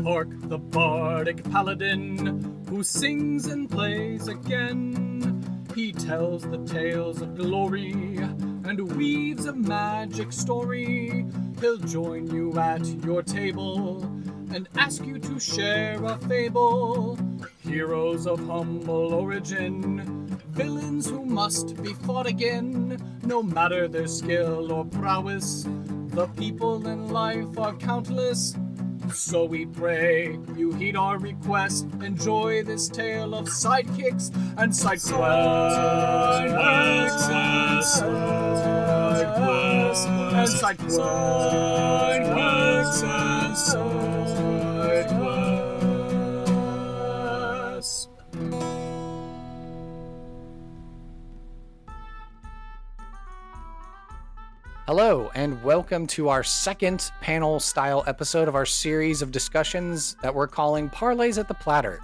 Hark the bardic paladin, who sings and plays again. He tells the tales of glory and weaves a magic story. He'll join you at your table and ask you to share a fable. Heroes of humble origin, villains who must be fought again. No matter their skill or prowess, the people in life are countless. So we pray you heed our request. Enjoy this tale of sidekicks and side quests. And side quests. Hello, and welcome to our second panel-style episode of our series of discussions that we're calling Parleys at the Platter.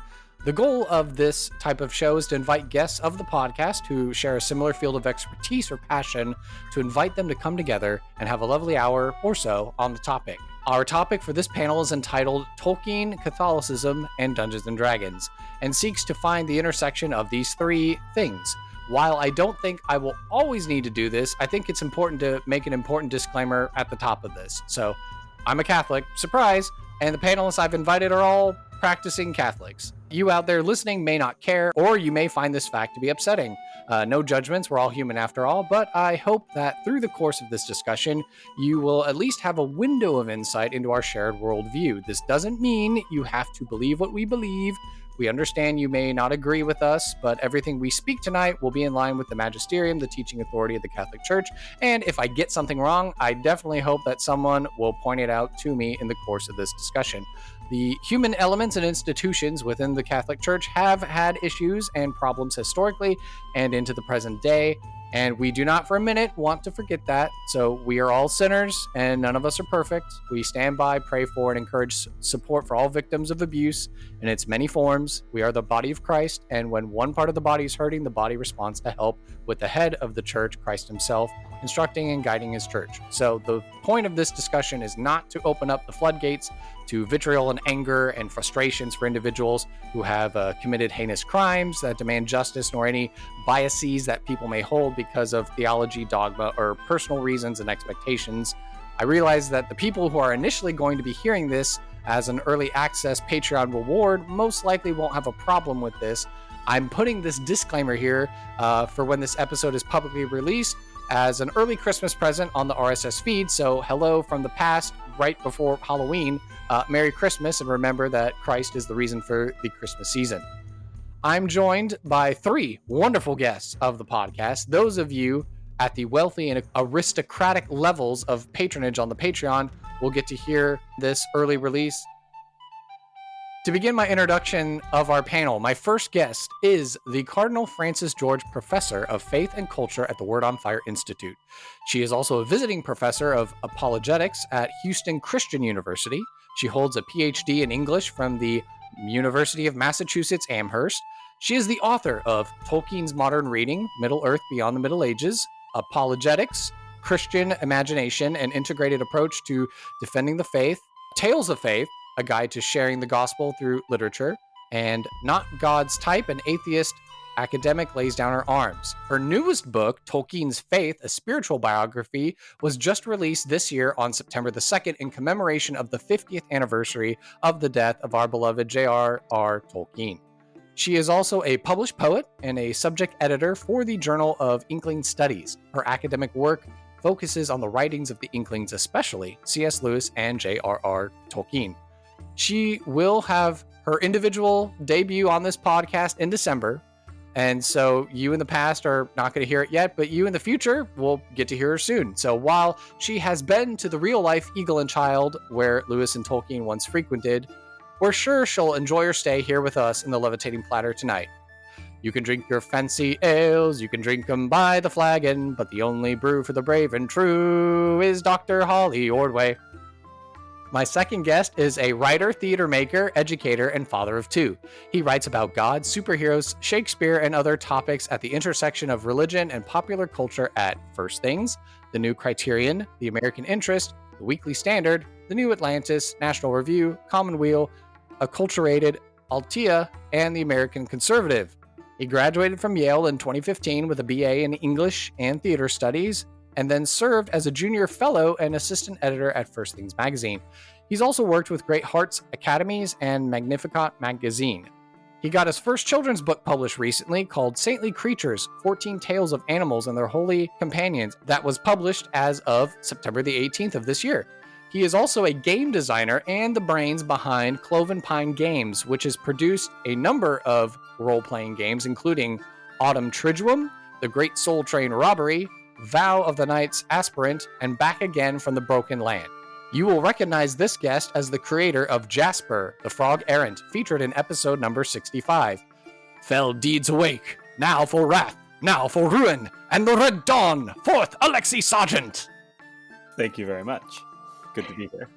The goal of this type of show is to invite guests of the podcast who share a similar field of expertise or passion, to invite them to come together and have a lovely hour or so on the topic. Our topic for this panel is entitled Tolkien, Catholicism, and Dungeons & Dragons, and seeks to find the intersection of these three things. While I don't think I will always need to do this, I think it's important to make an important disclaimer at the top of this. So, I'm a Catholic, surprise, and the panelists I've invited are all practicing Catholics. You out there listening may not care, or you may find this fact to be upsetting. No judgments, we're all human after all, but I hope that through the course of this discussion, you will at least have a window of insight into our shared worldview. This doesn't mean you have to believe what we believe. We understand you may not agree with us, but everything we speak tonight will be in line with the Magisterium, the teaching authority of the Catholic Church. And if I get something wrong, I definitely hope that someone will point it out to me in the course of this discussion. The human elements and institutions within the Catholic Church have had issues and problems historically and into the present day. And we do not for a minute want to forget that. So we are all sinners and none of us are perfect. We stand by, pray for, and encourage support for all victims of abuse in its many forms. We are the body of Christ, and when one part of the body is hurting, the body responds to help with the head of the church, Christ himself, instructing and guiding his church. So the point of this discussion is not to open up the floodgates to vitriol and anger and frustrations for individuals who have committed heinous crimes that demand justice, nor any biases that people may hold because of theology, dogma, or personal reasons and expectations. I realize that the people who are initially going to be hearing this as an early access Patreon reward most likely won't have a problem with this. I'm putting this disclaimer here for when this episode is publicly released as an early Christmas present on the RSS feed. So hello from the past, right before Halloween. Merry Christmas, and remember that Christ is the reason for the Christmas season. I'm joined by three wonderful guests of the podcast. Those of you at the wealthy and aristocratic levels of patronage on the Patreon will get to hear this early release. To begin my introduction of our panel, my first guest is the Cardinal Francis George Professor of Faith and Culture at the Word on Fire Institute. She is also a visiting professor of apologetics at Houston Christian University. She holds a PhD in English from the University of Massachusetts Amherst. She is the author of Tolkien's Modern Reading, Middle Earth Beyond the Middle Ages, Apologetics, Christian Imagination, and Integrated Approach to Defending the Faith, Tales of Faith, a guide to sharing the gospel through literature, and Not God's Type, an atheist academic lays down her arms. Her newest book, Tolkien's Faith, a spiritual biography, was just released this year on September the 2nd in commemoration of the 50th anniversary of the death of our beloved J.R.R. Tolkien. She is also a published poet and a subject editor for the Journal of Inkling Studies. Her academic work focuses on the writings of the Inklings, especially C.S. Lewis and J.R.R. Tolkien. She will have her individual debut on this podcast in December. And so you in the past are not going to hear it yet, but you in the future will get to hear her soon. So while she has been to the real life Eagle and Child, where Lewis and Tolkien once frequented, we're sure she'll enjoy her stay here with us in the Levitating Platter tonight. You can drink your fancy ales, you can drink them by the flagon, but the only brew for the brave and true is Dr. Holly Ordway. My second guest is a writer, theater maker, educator, and father of two. He writes about God, superheroes, Shakespeare, and other topics at the intersection of religion and popular culture at First Things, The New Criterion, The American Interest, the Weekly Standard, the New Atlantis, National Review, Commonweal, Acculturated, Altea, and the American Conservative. He graduated from Yale in 2015 with a BA in English and Theater Studies, and then served as a junior fellow and assistant editor at First Things magazine. He's also worked with Great Hearts Academies and Magnificat magazine. He got his first children's book published recently called Saintly Creatures, 14 Tales of Animals and Their Holy Companions, that was published as of September the 18th of this year. He is also a game designer and the brains behind Cloven Pine Games, which has produced a number of role-playing games, including Autumn Triduum, The Great Soul Train Robbery, Vow of the Knight's Aspirant, and Back Again from the Broken Land. You will recognize this guest as the creator of Jasper, the Frog Errant, featured in episode number 65. Fell deeds awake, now for wrath, now for ruin, and the Red Dawn, forth Alexi Sargeant! Thank you very much. Good to be here.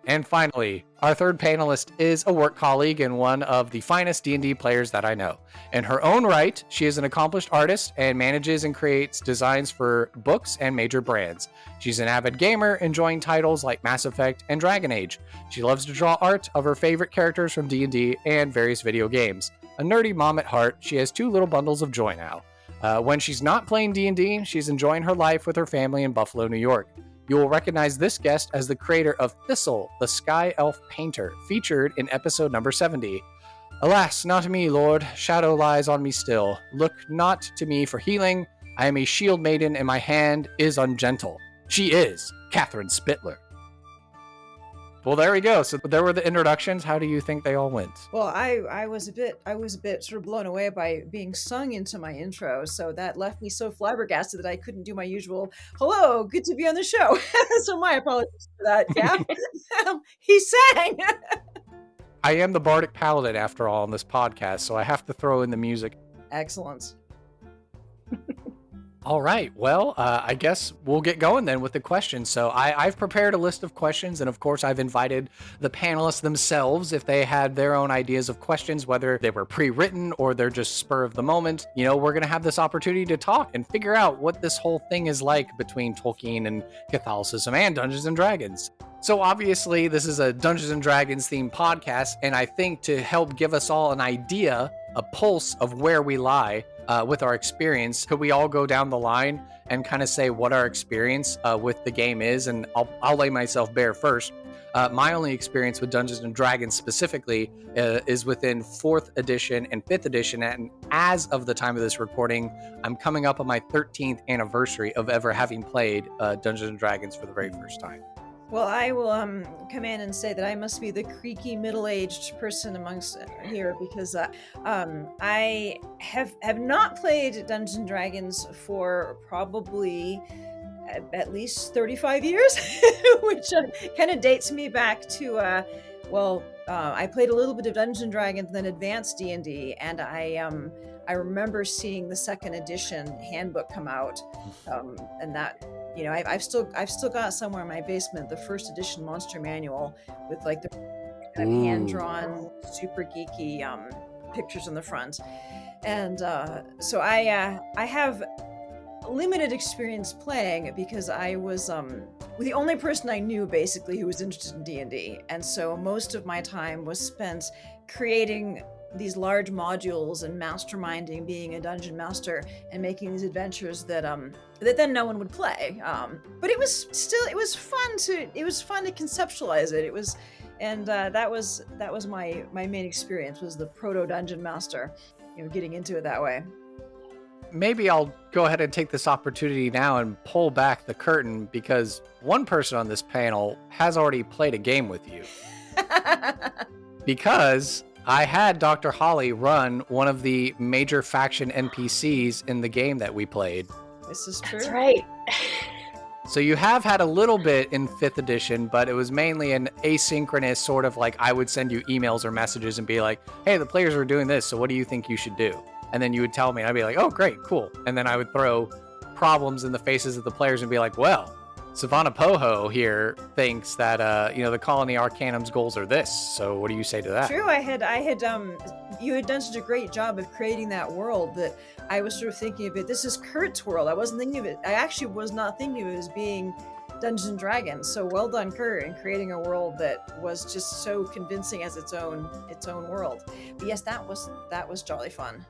And finally, our third panelist is a work colleague and one of the finest D&D players that I know. In her own right, she is an accomplished artist and manages and creates designs for books and major brands. She's an avid gamer, enjoying titles like Mass Effect and Dragon Age. She loves to draw art of her favorite characters from D&D and various video games. A nerdy mom at heart, she has 2 little bundles of joy now. When she's not playing D&D, she's enjoying her life with her family in Buffalo, New York. You will recognize this guest as the creator of Thistle, the Sky Elf Painter, featured in episode number 70. Alas, not me, Lord. Shadow lies on me still. Look not to me for healing. I am a shield maiden, and my hand is ungentle. She is Catherine Spittler. Well, there we go. So there were the introductions. How do you think they all went? Well, I was a bit sort of blown away by being sung into my intro, so that left me so flabbergasted that I couldn't do my usual "Hello, good to be on the show." So my apologies for that. Yeah, he sang. I am the Bardic Paladin after all on this podcast, so I have to throw in the music. Excellent. All right. Well, I guess we'll get going then with the questions. So I've prepared a list of questions, and of course I've invited the panelists themselves if they had their own ideas of questions, whether they were pre-written or they're just spur of the moment. You know, we're going to have this opportunity to talk and figure out what this whole thing is like between Tolkien and Catholicism and Dungeons and Dragons. So obviously this is a Dungeons and Dragons themed podcast, and I think to help give us all an idea, a pulse of where we lie, with our experience, could we all go down the line and kind of say what our experience with the game is? And I'll lay myself bare first. My only experience with Dungeons and Dragons specifically is within 4th edition and 5th edition. And as of the time of this recording, I'm coming up on my 13th anniversary of ever having played Dungeons and Dragons for the very first time. Well, I will come in and say that I must be the creaky middle-aged person amongst here because I have not played Dungeons and Dragons for probably at least 35 years, which kind of dates me back to I played a little bit of Dungeons and Dragons, then Advanced D&D, and I remember seeing the 2nd edition handbook come out, and that. You know, I've still got somewhere in my basement the 1st edition monster manual with like the kind of hand-drawn, super geeky pictures on the front, and so I have limited experience playing because I was the only person I knew basically who was interested in D&D, and so most of my time was spent creating these large modules and masterminding being a dungeon master and making these adventures that then no one would play, but it was fun to conceptualize it. That was my main experience, was the proto dungeon master, you know, getting into it that way. Maybe I'll go ahead and take this opportunity now and pull back the curtain, because one person on this panel has already played a game with you. Because I had Dr. Holly run one of the major faction NPCs in the game that we played. This is true. That's right. So you have had a little bit in 5th edition, but it was mainly an asynchronous sort of like, I would send you emails or messages and be like, hey, the players are doing this, so what do you think you should do? And then you would tell me, and I'd be like, oh, great, cool. And then I would throw problems in the faces of the players and be like, well, Savannah Poho here thinks that the Colony Arcanum's goals are this. So what do you say to that? True. You had done such a great job of creating that world that I was sort of thinking of it. This is Kurt's world. I wasn't thinking of it. I actually was not thinking of it as being Dungeons and Dragons. So well done, Kurt, in creating a world that was just so convincing as its own world. But yes, that was jolly fun.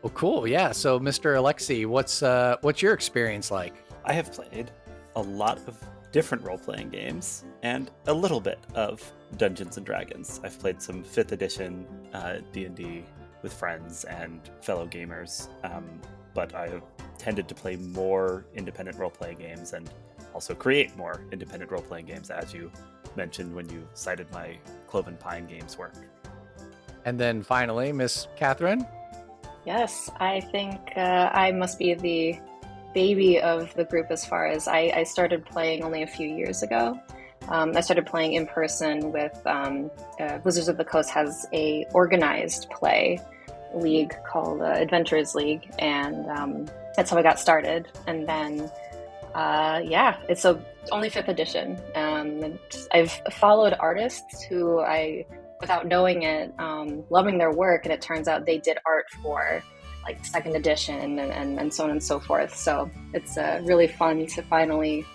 Well, cool. Yeah. So, Mr. Alexi, what's your experience like? I have played a lot of different role-playing games and a little bit of Dungeons and Dragons. I've played some 5th edition D&D with friends and fellow gamers, but I have tended to play more independent role-playing games and also create more independent role-playing games, as you mentioned when you cited my Cloven Pine Games work. And then finally, Miss Catherine. Yes, I think I must be the baby of the group as far as I started playing only a few years ago. I started playing in person with Wizards of the Coast has a organized play league called Adventurers League, and that's how I got started. And then, it's only 5th edition. And I've followed artists who without knowing it, loving their work, and it turns out they did art for like 2nd edition and so on and so forth. So it's really fun to finally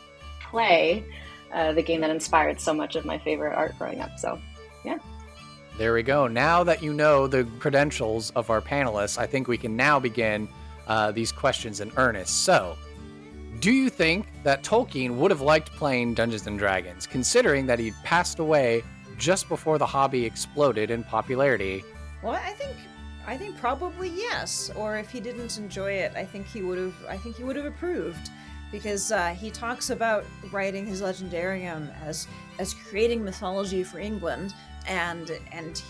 play the game that inspired so much of my favorite art growing up. So, yeah. There we go. Now that you know the credentials of our panelists, I think we can now begin these questions in earnest. So, do you think that Tolkien would have liked playing Dungeons and Dragons, considering that he'd passed away just before the hobby exploded in popularity? Well, I think probably yes. Or if he didn't enjoy it, I think he would have approved, because he talks about writing his Legendarium as creating mythology for England, and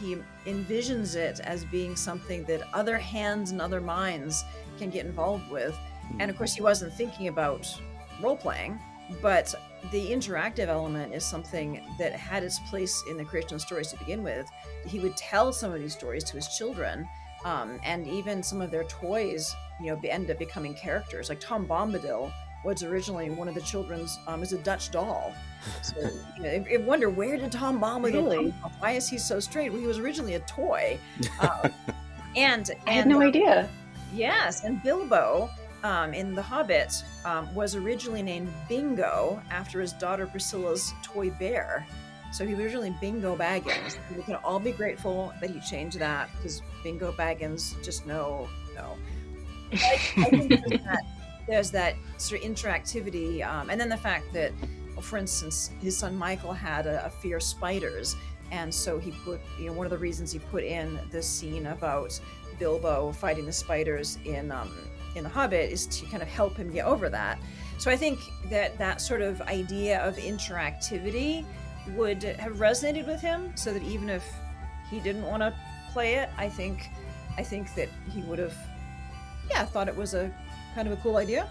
he envisions it as being something that other hands and other minds can get involved with. And of course, he wasn't thinking about role playing, but the interactive element is something that had its place in the creation of stories to begin with. He would tell some of these stories to his children, and even some of their toys, end up becoming characters. Like Tom Bombadil was originally one of the children's is a Dutch doll. So I wonder, where did Tom Bombadil come from? Why is he so straight? Well, he was originally a toy. And I had no idea. Yes, and Bilbo in The Hobbit was originally named Bingo after his daughter Priscilla's toy bear. So he was originally Bingo Baggins. We can all be grateful that he changed that, because Bingo Baggins just no. I think there's that sort of interactivity, and then the fact that, for instance, his son Michael had a fear of spiders, and so he put, one of the reasons he put in this scene about Bilbo fighting the spiders in The Hobbit is to kind of help him get over that. So I think that sort of idea of interactivity would have resonated with him, so that even if he didn't want to play it, I think that he would have, thought it was a kind of a cool idea.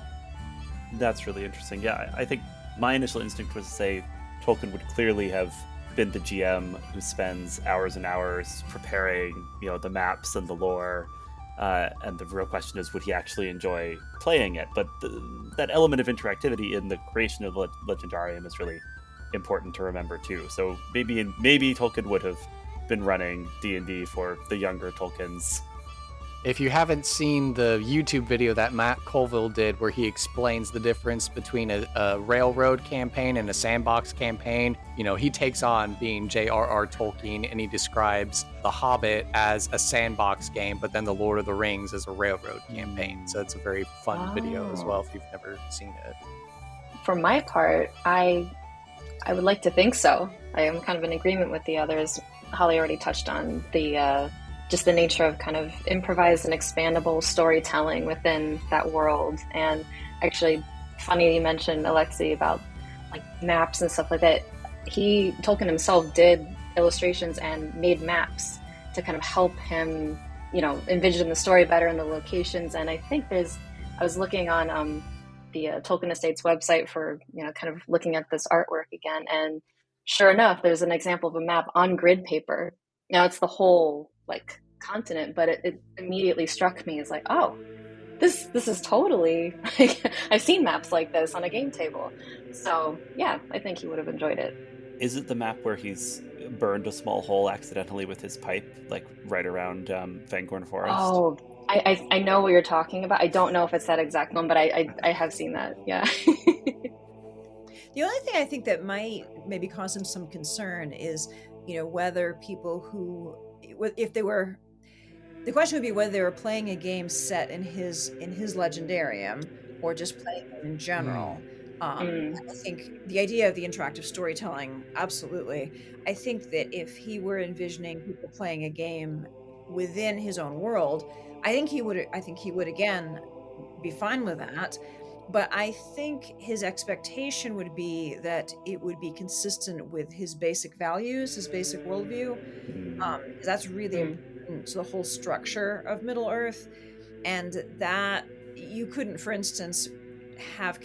That's really interesting. Yeah, I think my initial instinct was to say Tolkien would clearly have been the GM who spends hours and hours preparing, the maps and the lore. And the real question is, would he actually enjoy playing it? But that element of interactivity in the creation of Legendarium is really important to remember too. So maybe Tolkien would have been running D&D for the younger Tolkiens. If you haven't seen the YouTube video that Matt Colville did, where he explains the difference between a railroad campaign and a sandbox campaign, he takes on being J.R.R. Tolkien, and he describes The Hobbit as a sandbox game, but then The Lord of the Rings as a railroad campaign. So it's a very fun video as well if you've never seen it. For my part, I would like to think so. I am kind of in agreement with the others. Holly already touched on the just the nature of kind of improvised and expandable storytelling within that world. And actually, funny you mentioned, Alexi, about like maps and stuff like that. Tolkien himself did illustrations and made maps to kind of help him, envision the story better and the locations. And I think I was looking on the Tolkien Estate's website for, kind of looking at this artwork again. And sure enough, there's an example of a map on grid paper. Now it's the whole continent, but it immediately struck me as this is totally I've seen maps like this on a game table. So yeah, I think he would have enjoyed it. Is it the map where he's burned a small hole accidentally with his pipe, right around Fangorn Forest? Oh, I know what you're talking about. I don't know if it's that exact one, but I have seen that. Yeah. The only thing I think that might maybe cause him some concern is, whether people who, if they were, the question would be whether they were playing a game set in his Legendarium or just playing them in general. I think the idea of the interactive storytelling, absolutely. I think that if he were envisioning people playing a game within his own world, I think he would again be fine with that. But I think his expectation would be that it would be consistent with his basic values, his basic worldview, because that's really important to the whole structure of Middle Earth. And that you couldn't, for instance, have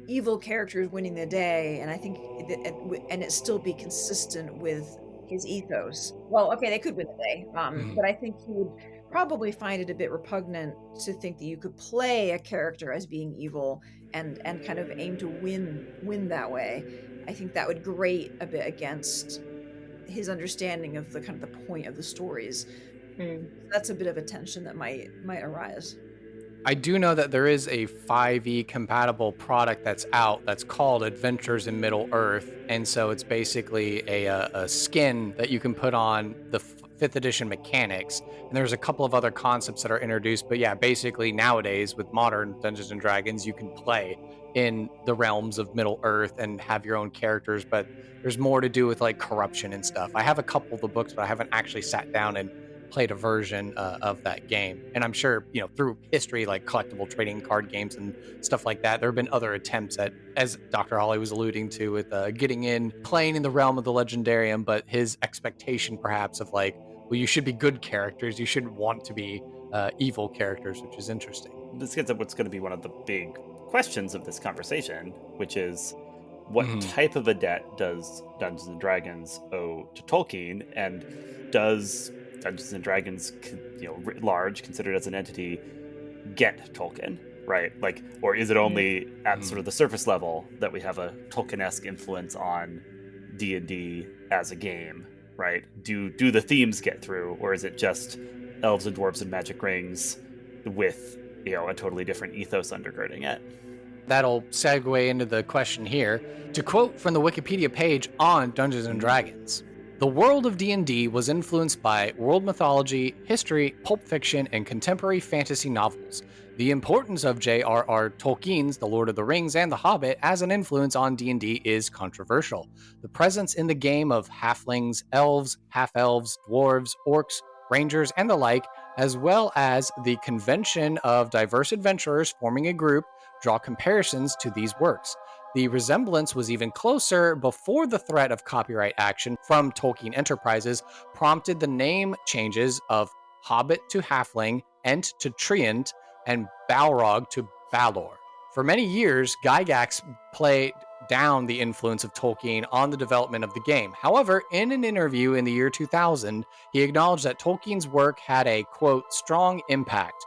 evil characters winning the day, and I think and it still be consistent with his ethos. Well, okay, they could win the day, but I think he would probably find it a bit repugnant to think that you could play a character as being evil and kind of aim to win that way. I think that would grate a bit against his understanding of the kind of the point of the stories. That's a bit of a tension that might arise. I do know that there is a 5e compatible product that's out that's called Adventures in Middle Earth, and so it's basically a skin that you can put on the 5th edition mechanics, and there's a couple of other concepts that are introduced, but yeah, basically nowadays with modern Dungeons and Dragons, you can play in the realms of Middle Earth and have your own characters, but there's more to do with like corruption and stuff. I have a couple of the books, but I haven't actually sat down and played a version of that game. And I'm sure, through history, like collectible trading card games and stuff like that, there have been other attempts at, as Dr. Holly was alluding to, with getting in, playing in the realm of the Legendarium, but his expectation perhaps of like, well, you should be good characters, you shouldn't want to be evil characters, which is interesting. This gets at what's going to be one of the big questions of this conversation, which is what type of a debt does Dungeons and Dragons owe to Tolkien, and does Dungeons and Dragons, writ large, considered as an entity, get Tolkien, right? Like, or is it only at sort of the surface level that we have a Tolkien-esque influence on D&D as a game, right? Do the themes get through, or is it just elves and dwarves and magic rings with, a totally different ethos undergirding it? That'll segue into the question here. To quote from the Wikipedia page on Dungeons and Dragons, the world of D&D was influenced by world mythology, history, pulp fiction, and contemporary fantasy novels. The importance of J.R.R. Tolkien's The Lord of the Rings and The Hobbit as an influence on D&D is controversial. The presence in the game of halflings, elves, half-elves, dwarves, orcs, rangers, and the like, as well as the convention of diverse adventurers forming a group, draw comparisons to these works. The resemblance was even closer before the threat of copyright action from Tolkien Enterprises prompted the name changes of Hobbit to Halfling, Ent to Treant, and Balrog to Balor. For many years, Gygax played down the influence of Tolkien on the development of the game. However, in an interview in the year 2000, he acknowledged that Tolkien's work had a, quote, strong impact,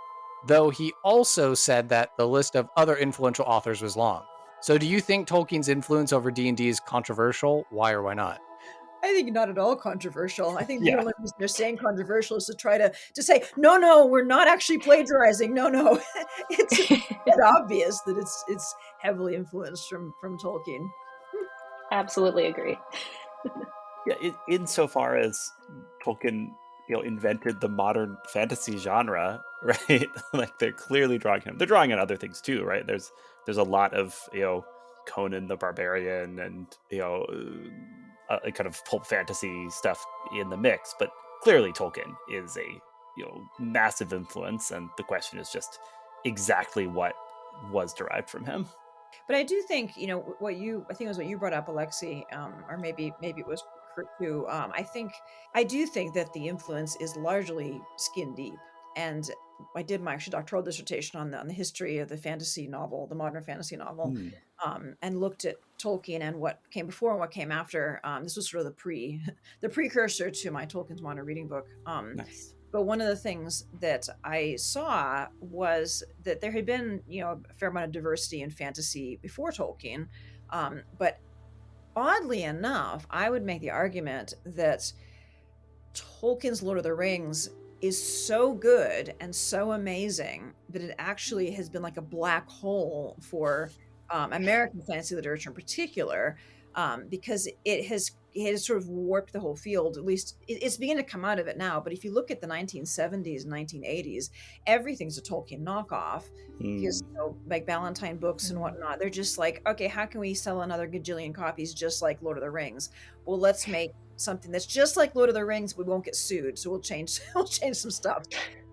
though he also said that the list of other influential authors was long. So do you think Tolkien's influence over D&D is controversial? Why or why not? I think not at all controversial. I think the only reason they're saying controversial is to try to say, no, we're not actually plagiarizing. No. It's obvious that it's heavily influenced from Tolkien. Absolutely agree. Yeah, insofar as Tolkien, invented the modern fantasy genre, right? Like they're clearly drawing him. They're drawing on other things too, right? There's a lot of Conan the Barbarian and kind of pulp fantasy stuff in the mix, but clearly Tolkien is a massive influence, and the question is just exactly what was derived from him. But I do think I think it was what you brought up, Alexi, or maybe it was Kurt too. I do think that the influence is largely skin deep, and I did my actual doctoral dissertation on the history of the fantasy novel, the modern fantasy novel, and looked at Tolkien and what came before and what came after. This was sort of the precursor to my Tolkien's Modern Reading book. Nice. But one of the things that I saw was that there had been, a fair amount of diversity in fantasy before Tolkien. But oddly enough, I would make the argument that Tolkien's Lord of the Rings is so good and so amazing that it actually has been like a black hole for American fantasy literature in particular, because it has sort of warped the whole field. At least it's beginning to come out of it now. But if you look at the 1970s, 1980s, everything's a Tolkien knockoff. Because like Ballantine books and whatnot, they're just like, okay, how can we sell another gajillion copies just like Lord of the Rings? Well, let's make something that's just like Lord of the Rings. We won't get sued, so we'll change some stuff,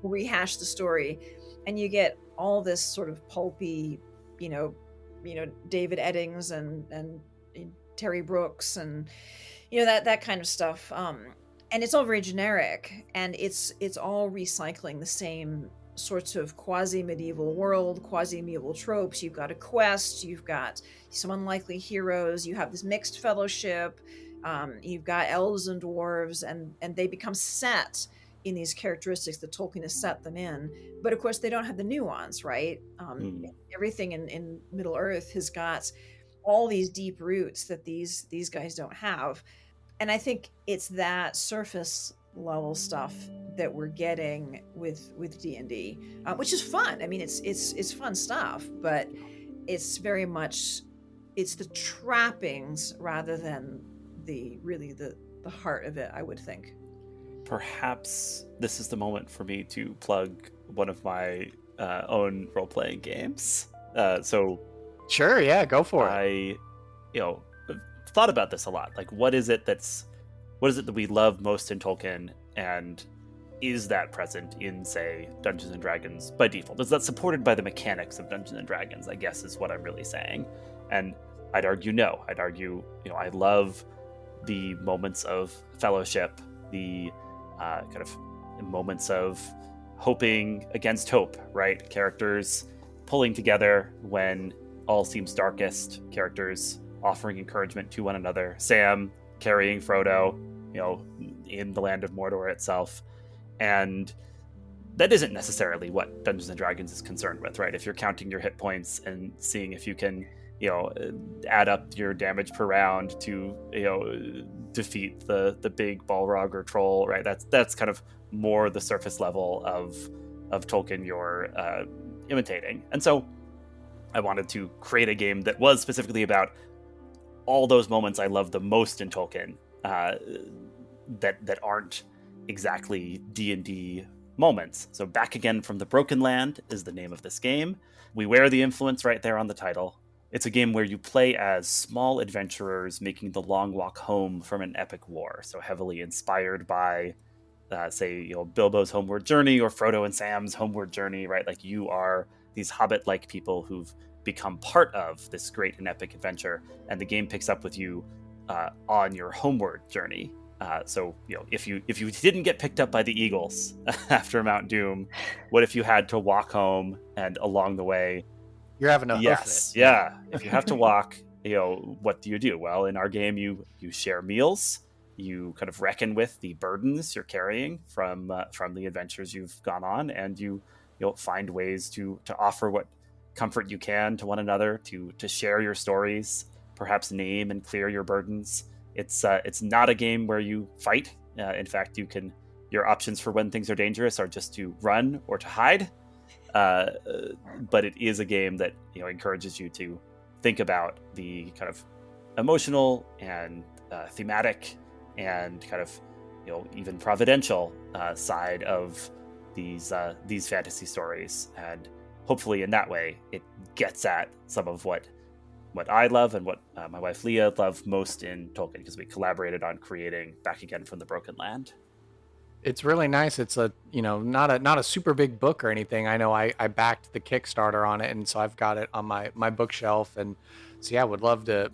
we'll rehash the story, and you get all this sort of pulpy, David Eddings and Terry Brooks and that kind of stuff. And it's all very generic, and it's all recycling the same sorts of quasi-medieval world, quasi-medieval tropes. You've got a quest, you've got some unlikely heroes, you have this mixed fellowship, you've got elves and dwarves, and they become set in these characteristics that Tolkien has set them in. But of course, they don't have the nuance, right? Everything in Middle Earth has got all these deep roots that these guys don't have. And I think it's that surface level stuff that we're getting with D&D, which is fun. I mean, it's fun stuff, but it's very much, it's the trappings rather than the heart of it, I would think. Perhaps this is the moment for me to plug one of my own role-playing games. Sure, yeah, go for it. I thought about this a lot. Like, what is it that we love most in Tolkien, and is that present in, say, Dungeons and Dragons by default? Is that supported by the mechanics of Dungeons and Dragons, I guess, is what I'm really saying. And I'd argue no. I'd argue, I love the moments of fellowship, the kind of moments of hoping against hope, right? Characters pulling together when all seems darkest, characters offering encouragement to one another, Sam carrying Frodo, in the land of Mordor itself. And that isn't necessarily what Dungeons and Dragons is concerned with, right? If you're counting your hit points and seeing if you can, add up your damage per round to, defeat the big Balrog or troll, right? That's kind of more the surface level of Tolkien you're imitating. And so I wanted to create a game that was specifically about all those moments I love the most in Tolkien, that aren't exactly D&D moments. So Back Again from the Broken Land is the name of this game. We wear the influence right there on the title. It's a game where you play as small adventurers making the long walk home from an epic war. So heavily inspired by, say, Bilbo's homeward journey or Frodo and Sam's homeward journey, right? Like, you are these hobbit-like people who've become part of this great and epic adventure, and the game picks up with you on your homeward journey. So, if you didn't get picked up by the Eagles after Mount Doom, what if you had to walk home, and along the way, you're having a yes, yeah. If you have to walk, what do you do? Well, in our game, you share meals. You kind of reckon with the burdens you're carrying from the adventures you've gone on, and you'll find ways to offer what comfort you can to one another, to share your stories, perhaps name and clear your burdens. It's not a game where you fight. In fact, your options for when things are dangerous are just to run or to hide. But it is a game that encourages you to think about the kind of emotional and thematic and kind of even providential side of these fantasy stories, and hopefully in that way it gets at some of what I love and what my wife Leah loved most in Tolkien, because we collaborated on creating Back Again from the Broken Land. It's really nice. It's a not a super big book or anything. I know I backed the Kickstarter on it, and so I've got it on my bookshelf. And so yeah, I would love to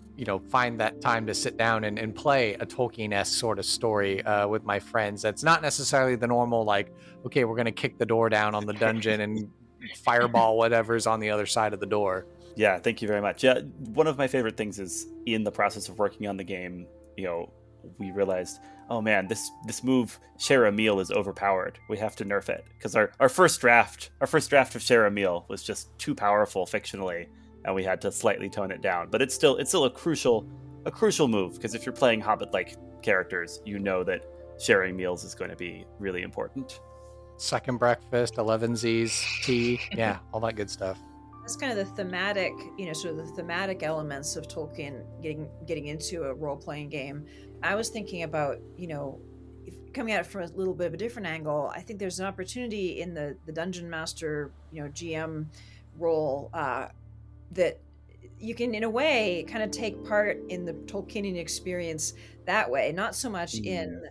find that time to sit down and play a Tolkien-esque sort of story with my friends. That's not necessarily the normal, like, okay, we're gonna kick the door down on the dungeon and fireball whatever's on the other side of the door. Yeah, thank you very much. Yeah, one of my favorite things is in the process of working on the game, we realized, oh man, this move share a meal is overpowered. We have to nerf it, because our first draft of share a meal was just too powerful fictionally, and we had to slightly tone it down. But it's still a crucial move, because if you're playing Hobbit-like characters, that sharing meals is going to be really important. Second breakfast, 11 Z's, tea, yeah, all that good stuff. That's kind of the thematic, sort of the thematic elements of Tolkien getting into a role-playing game. I was thinking about, coming at it from a little bit of a different angle. I think there's an opportunity in the dungeon master, GM role that you can, in a way, kind of take part in the Tolkienian experience that way. Not so much in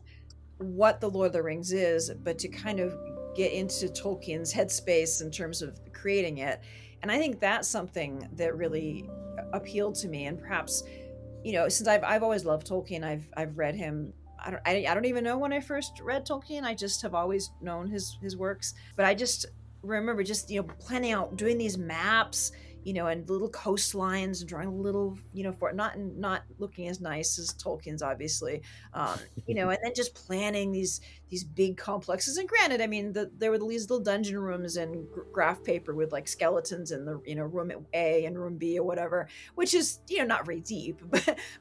what the Lord of the Rings is, but to kind of get into Tolkien's headspace in terms of creating it. And I think that's something that really appealed to me. And perhaps, since I've always loved Tolkien, I've read him. I don't even know when I first read Tolkien. I just have always known his works. But I just remember planning out, doing these maps, and little coastlines, and drawing little, for not looking as nice as Tolkien's, obviously, and then just planning these big complexes. And granted, I mean, there were these little dungeon rooms and graph paper with like skeletons in the, room A and room B or whatever, which is, not very deep,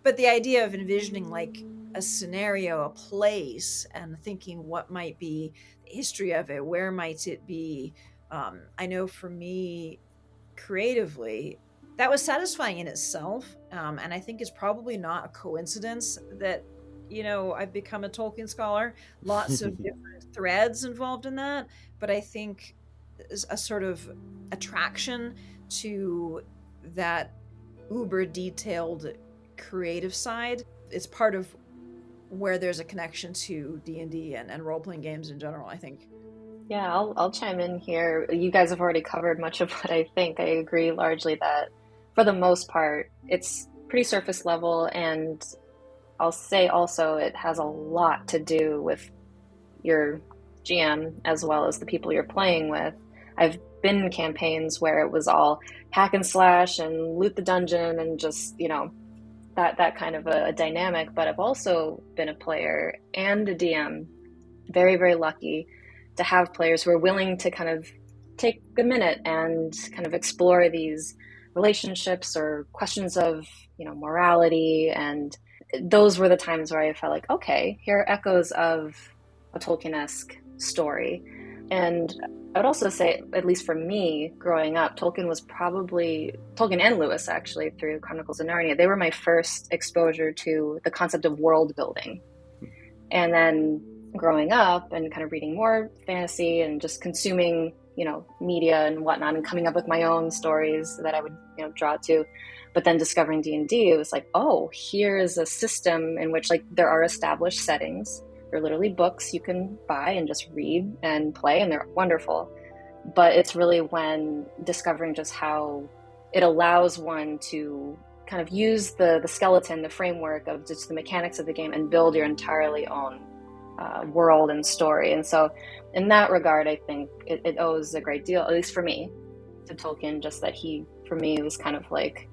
but the idea of envisioning like a scenario, a place, and thinking what might be the history of it, where might it be. I know for me, creatively, that was satisfying in itself, and I think it's probably not a coincidence that I've become a Tolkien scholar. Lots of different threads involved in that, but I think a sort of attraction to that uber detailed creative side is part of where there's a connection to D&D and role-playing games in general, I think. Yeah, I'll chime in here. You guys have already covered much of what I think. I agree largely that for the most part, it's pretty surface level, and I'll say also it has a lot to do with your GM as well as the people you're playing with. I've been in campaigns where it was all hack and slash and loot the dungeon and just, that kind of a dynamic. But I've also been a player and a DM, very, very lucky to have players who are willing to kind of take a minute and kind of explore these relationships or questions of, morality. And those were the times where I felt like, okay, here are echoes of a Tolkien-esque story. And I would also say, at least for me, growing up, Tolkien and Lewis, actually, through Chronicles of Narnia, they were my first exposure to the concept of world building. And then growing up and kind of reading more fantasy and just consuming, media and whatnot, and coming up with my own stories that I would, draw to. But then discovering D&D, it was like, oh, here's a system in which like there are established settings. They're literally books you can buy and just read and play, and they're wonderful. But it's really when discovering just how it allows one to kind of use the skeleton, the framework of just the mechanics of the game, and build your entirely own world and story. And so in that regard, I think it owes a great deal, at least for me, to Tolkien, just that he, for me, was kind of like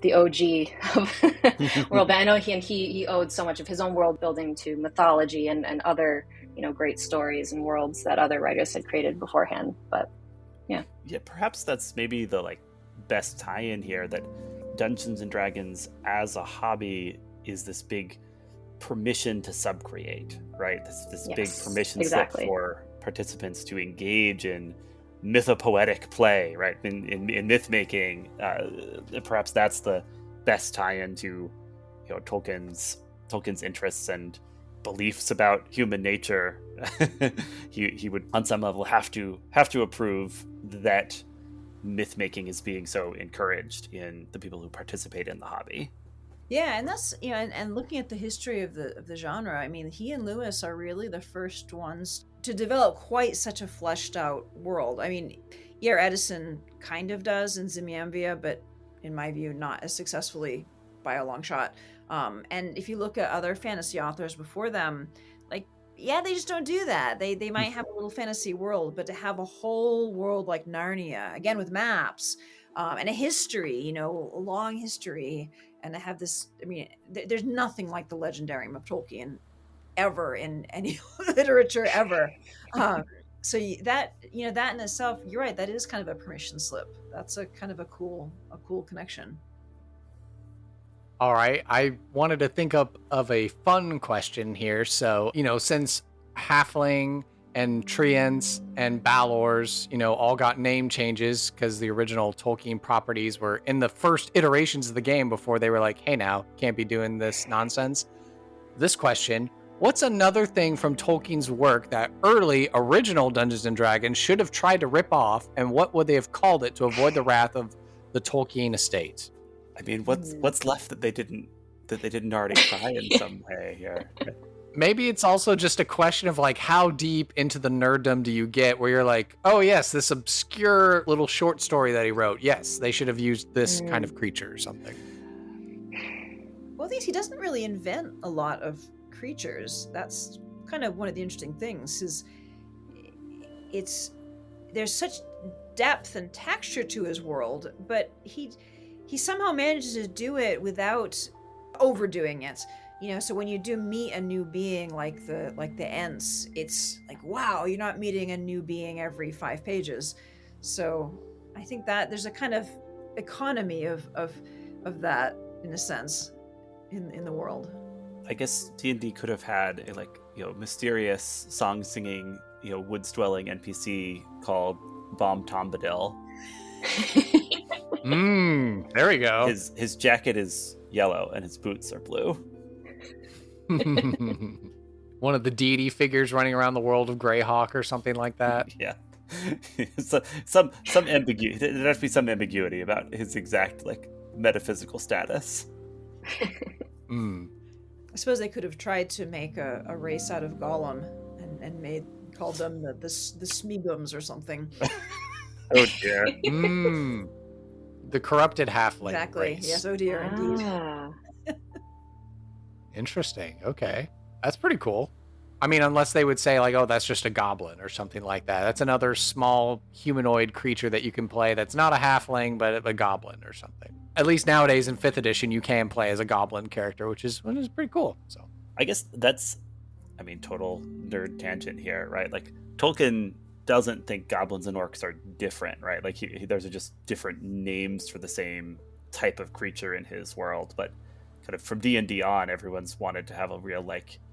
the OG of world. I know he owed so much of his own world building to mythology and other, great stories and worlds that other writers had created beforehand. But yeah, perhaps that's maybe the like best tie-in here, that Dungeons and Dragons as a hobby is this big permission to subcreate, right? This yes, big permission exactly. slip for participants to engage in mythopoetic play, right? In myth making. Perhaps that's the best tie-in to Tolkien's interests and beliefs about human nature. he would on some level have to approve that myth making is being so encouraged in the people who participate in the hobby. Yeah, and that's and looking at the history of the genre, I mean, he and Lewis are really the first ones to develop quite such a fleshed out world. I mean, E.R. Edison kind of does in Zimiamvia, but in my view, not as successfully by a long shot. And if you look at other fantasy authors before them, like, yeah, they just don't do that. They might have a little fantasy world, but to have a whole world like Narnia, again with maps, and a history, a long history, and to have this, I mean, there's nothing like the Legendarium of Tolkien ever in any literature ever. So that in itself, you're right, that is kind of a permission slip. That's a kind of a cool connection. All right, I wanted to think of a fun question here. So, since halfling and treants and balors, all got name changes because the original Tolkien properties were in the first iterations of the game before they were like, hey, now can't be doing this nonsense. This question: what's another thing from Tolkien's work that early original Dungeons and Dragons should have tried to rip off, and what would they have called it to avoid the wrath of the Tolkien estate? I mean, what's left that they didn't already try in some way here? Maybe it's also just a question of like, how deep into the nerddom do you get where you're like, oh yes, this obscure little short story that he wrote, yes, they should have used this kind of creature or something. Well, at least he doesn't really invent a lot of creatures. That's kind of one of the interesting things, is there's such depth and texture to his world, but he somehow manages to do it without overdoing it. So when you do meet a new being like the Ents, it's like, wow, you're not meeting a new being every 5 pages. So I think that there's a kind of economy of that, in a sense, in the world. I guess D&D could have had a mysterious song singing, woods dwelling NPC called Bomb Tombadil. There we go. His jacket is yellow and his boots are blue. One of the deity figures running around the world of Greyhawk or something like that. Yeah. So, some ambiguity. There has to be some ambiguity about his exact metaphysical status. I suppose they could have tried to make a race out of Gollum and called them the Smeagums or something. Oh dear. The corrupted halfling. Exactly. Race. Yes. Oh dear. Indeed. Interesting. Okay. That's pretty cool. I mean, unless they would say oh, that's just a goblin or something like that. That's another small humanoid creature that you can play that's not a halfling, but a goblin or something. At least nowadays in 5th edition, you can play as a goblin character, which is pretty cool. So I guess that's, total nerd tangent here, right? Tolkien doesn't think goblins and orcs are different, right? Those are just different names for the same type of creature in his world, but kind of from D&D on, everyone's wanted to have a real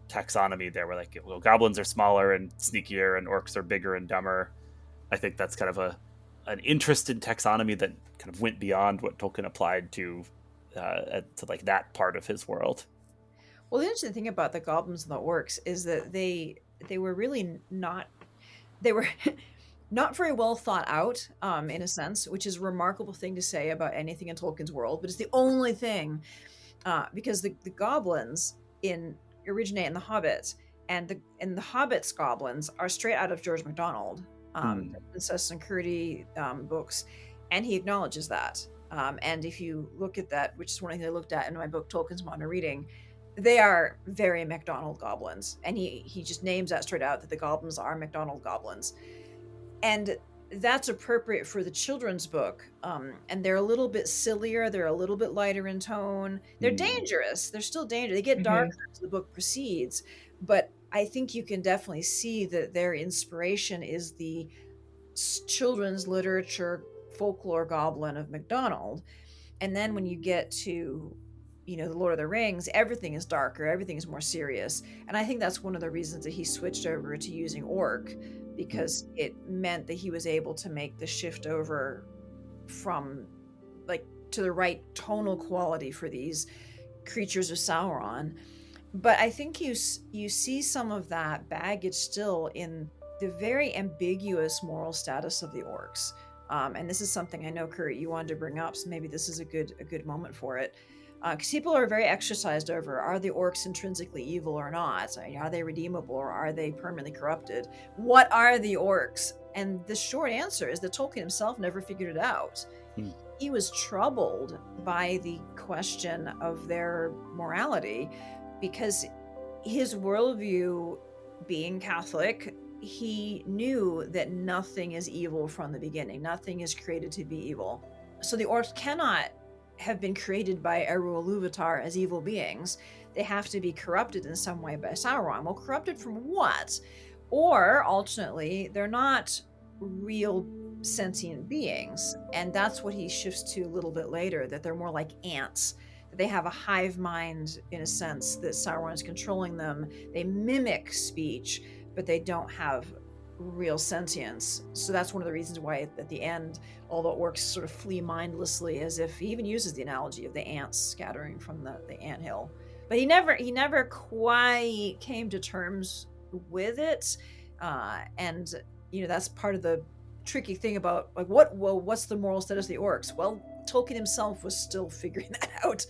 taxonomy there where goblins are smaller and sneakier and orcs are bigger and dumber. I think that's kind of an interest in taxonomy that kind of went beyond what Tolkien applied to that part of his world. Well, the interesting thing about the goblins and the orcs is that they were really not very well thought out, in a sense, which is a remarkable thing to say about anything in Tolkien's world, but it's the only thing. Because the goblins originate in the Hobbit, and the Hobbit's goblins are straight out of George MacDonald, Princess and Curdie books, and he acknowledges that. And if you look at that, which is one thing I looked at in my book Tolkien's Modern Reading, they are very MacDonald goblins, and he just names that straight out, that the goblins are MacDonald goblins, and that's appropriate for the children's book. And they're a little bit sillier. They're a little bit lighter in tone. They're dangerous. They're still dangerous. They get darker as the book proceeds. But I think you can definitely see that their inspiration is the children's literature folklore goblin of MacDonald. And then when you get to, the Lord of the Rings, everything is darker. Everything is more serious. And I think that's one of the reasons that he switched over to using orc, because it meant that he was able to make the shift over from to the right tonal quality for these creatures of Sauron. But I think you see some of that baggage still in the very ambiguous moral status of the orcs. And this is something I know, Kurt, you wanted to bring up, so maybe this is a good moment for it. Because people are very exercised over, are the orcs intrinsically evil or not? Are they redeemable, or are they permanently corrupted? What are the orcs? And the short answer is that Tolkien himself never figured it out. He was troubled by the question of their morality, because his worldview, being Catholic, he knew that nothing is evil from the beginning. Nothing is created to be evil. So the orcs cannot have been created by Eru Ilúvatar as evil beings. They have to be corrupted in some way by Sauron. Well, corrupted from what? Or, alternately, they're not real sentient beings. And that's what he shifts to a little bit later, that they're more like ants. That they have a hive mind, in a sense, that Sauron is controlling them. They mimic speech, but they don't have real sentience. So that's one of the reasons why at the end, all the orcs sort of flee mindlessly, as if he even uses the analogy of the ants scattering from the anthill. But he never quite came to terms with it, and that's part of the tricky thing about like what's the moral status of the orcs. Well, Tolkien himself was still figuring that out.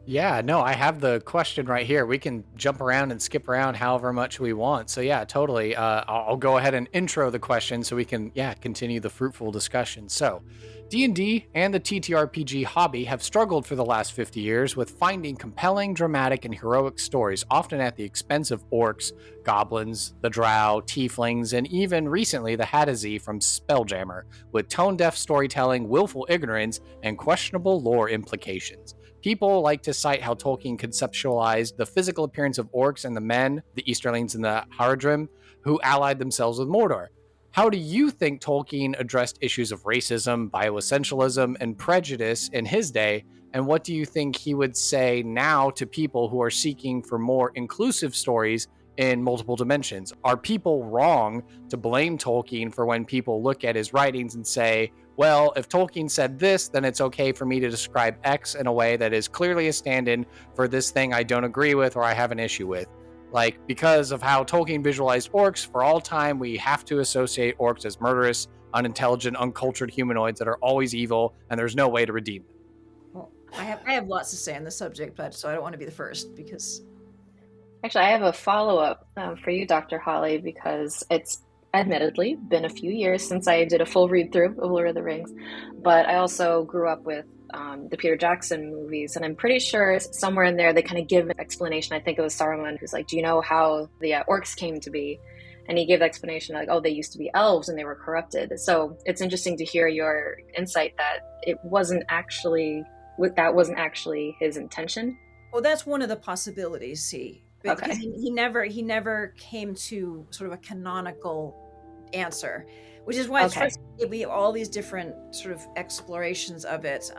Yeah, no, I have the question right here. We can jump around and skip around however much we want. So yeah, totally. I'll go ahead and intro the question so we can, continue the fruitful discussion. So D&D and the TTRPG hobby have struggled for the last 50 years with finding compelling, dramatic, and heroic stories, often at the expense of orcs, goblins, the drow, tieflings, and even recently the Hadazee from Spelljammer, with tone-deaf storytelling, willful ignorance, and questionable lore implications. People like to cite how Tolkien conceptualized the physical appearance of orcs and the men, the Easterlings and the Haradrim, who allied themselves with Mordor. How do you think Tolkien addressed issues of racism, bioessentialism, and prejudice in his day? And what do you think he would say now to people who are seeking for more inclusive stories in multiple dimensions? Are people wrong to blame Tolkien for when people look at his writings and say, well, if Tolkien said this, then it's okay for me to describe X in a way that is clearly a stand-in for this thing I don't agree with or I have an issue with? Like, because of how Tolkien visualized orcs, for all time, we have to associate orcs as murderous, unintelligent, uncultured humanoids that are always evil, and there's no way to redeem them. Well, I have lots to say on the subject, but so I don't want to be the first because... Actually, I have a follow-up for you, Dr. Holly, because it's admittedly been a few years since I did a full read-through of Lord of the Rings, but I also grew up with the Peter Jackson movies, and I'm pretty sure somewhere in there they kind of give an explanation. I think it was Saruman who's like, do you know how the orcs came to be? And he gave the explanation like, oh, they used to be elves and they were corrupted. So it's interesting to hear your insight that that wasn't actually his intention. Well, that's one of the possibilities, see. Because Okay. he never came to sort of a canonical answer, which is why it's frustrating. We have all these different sort of explorations of it.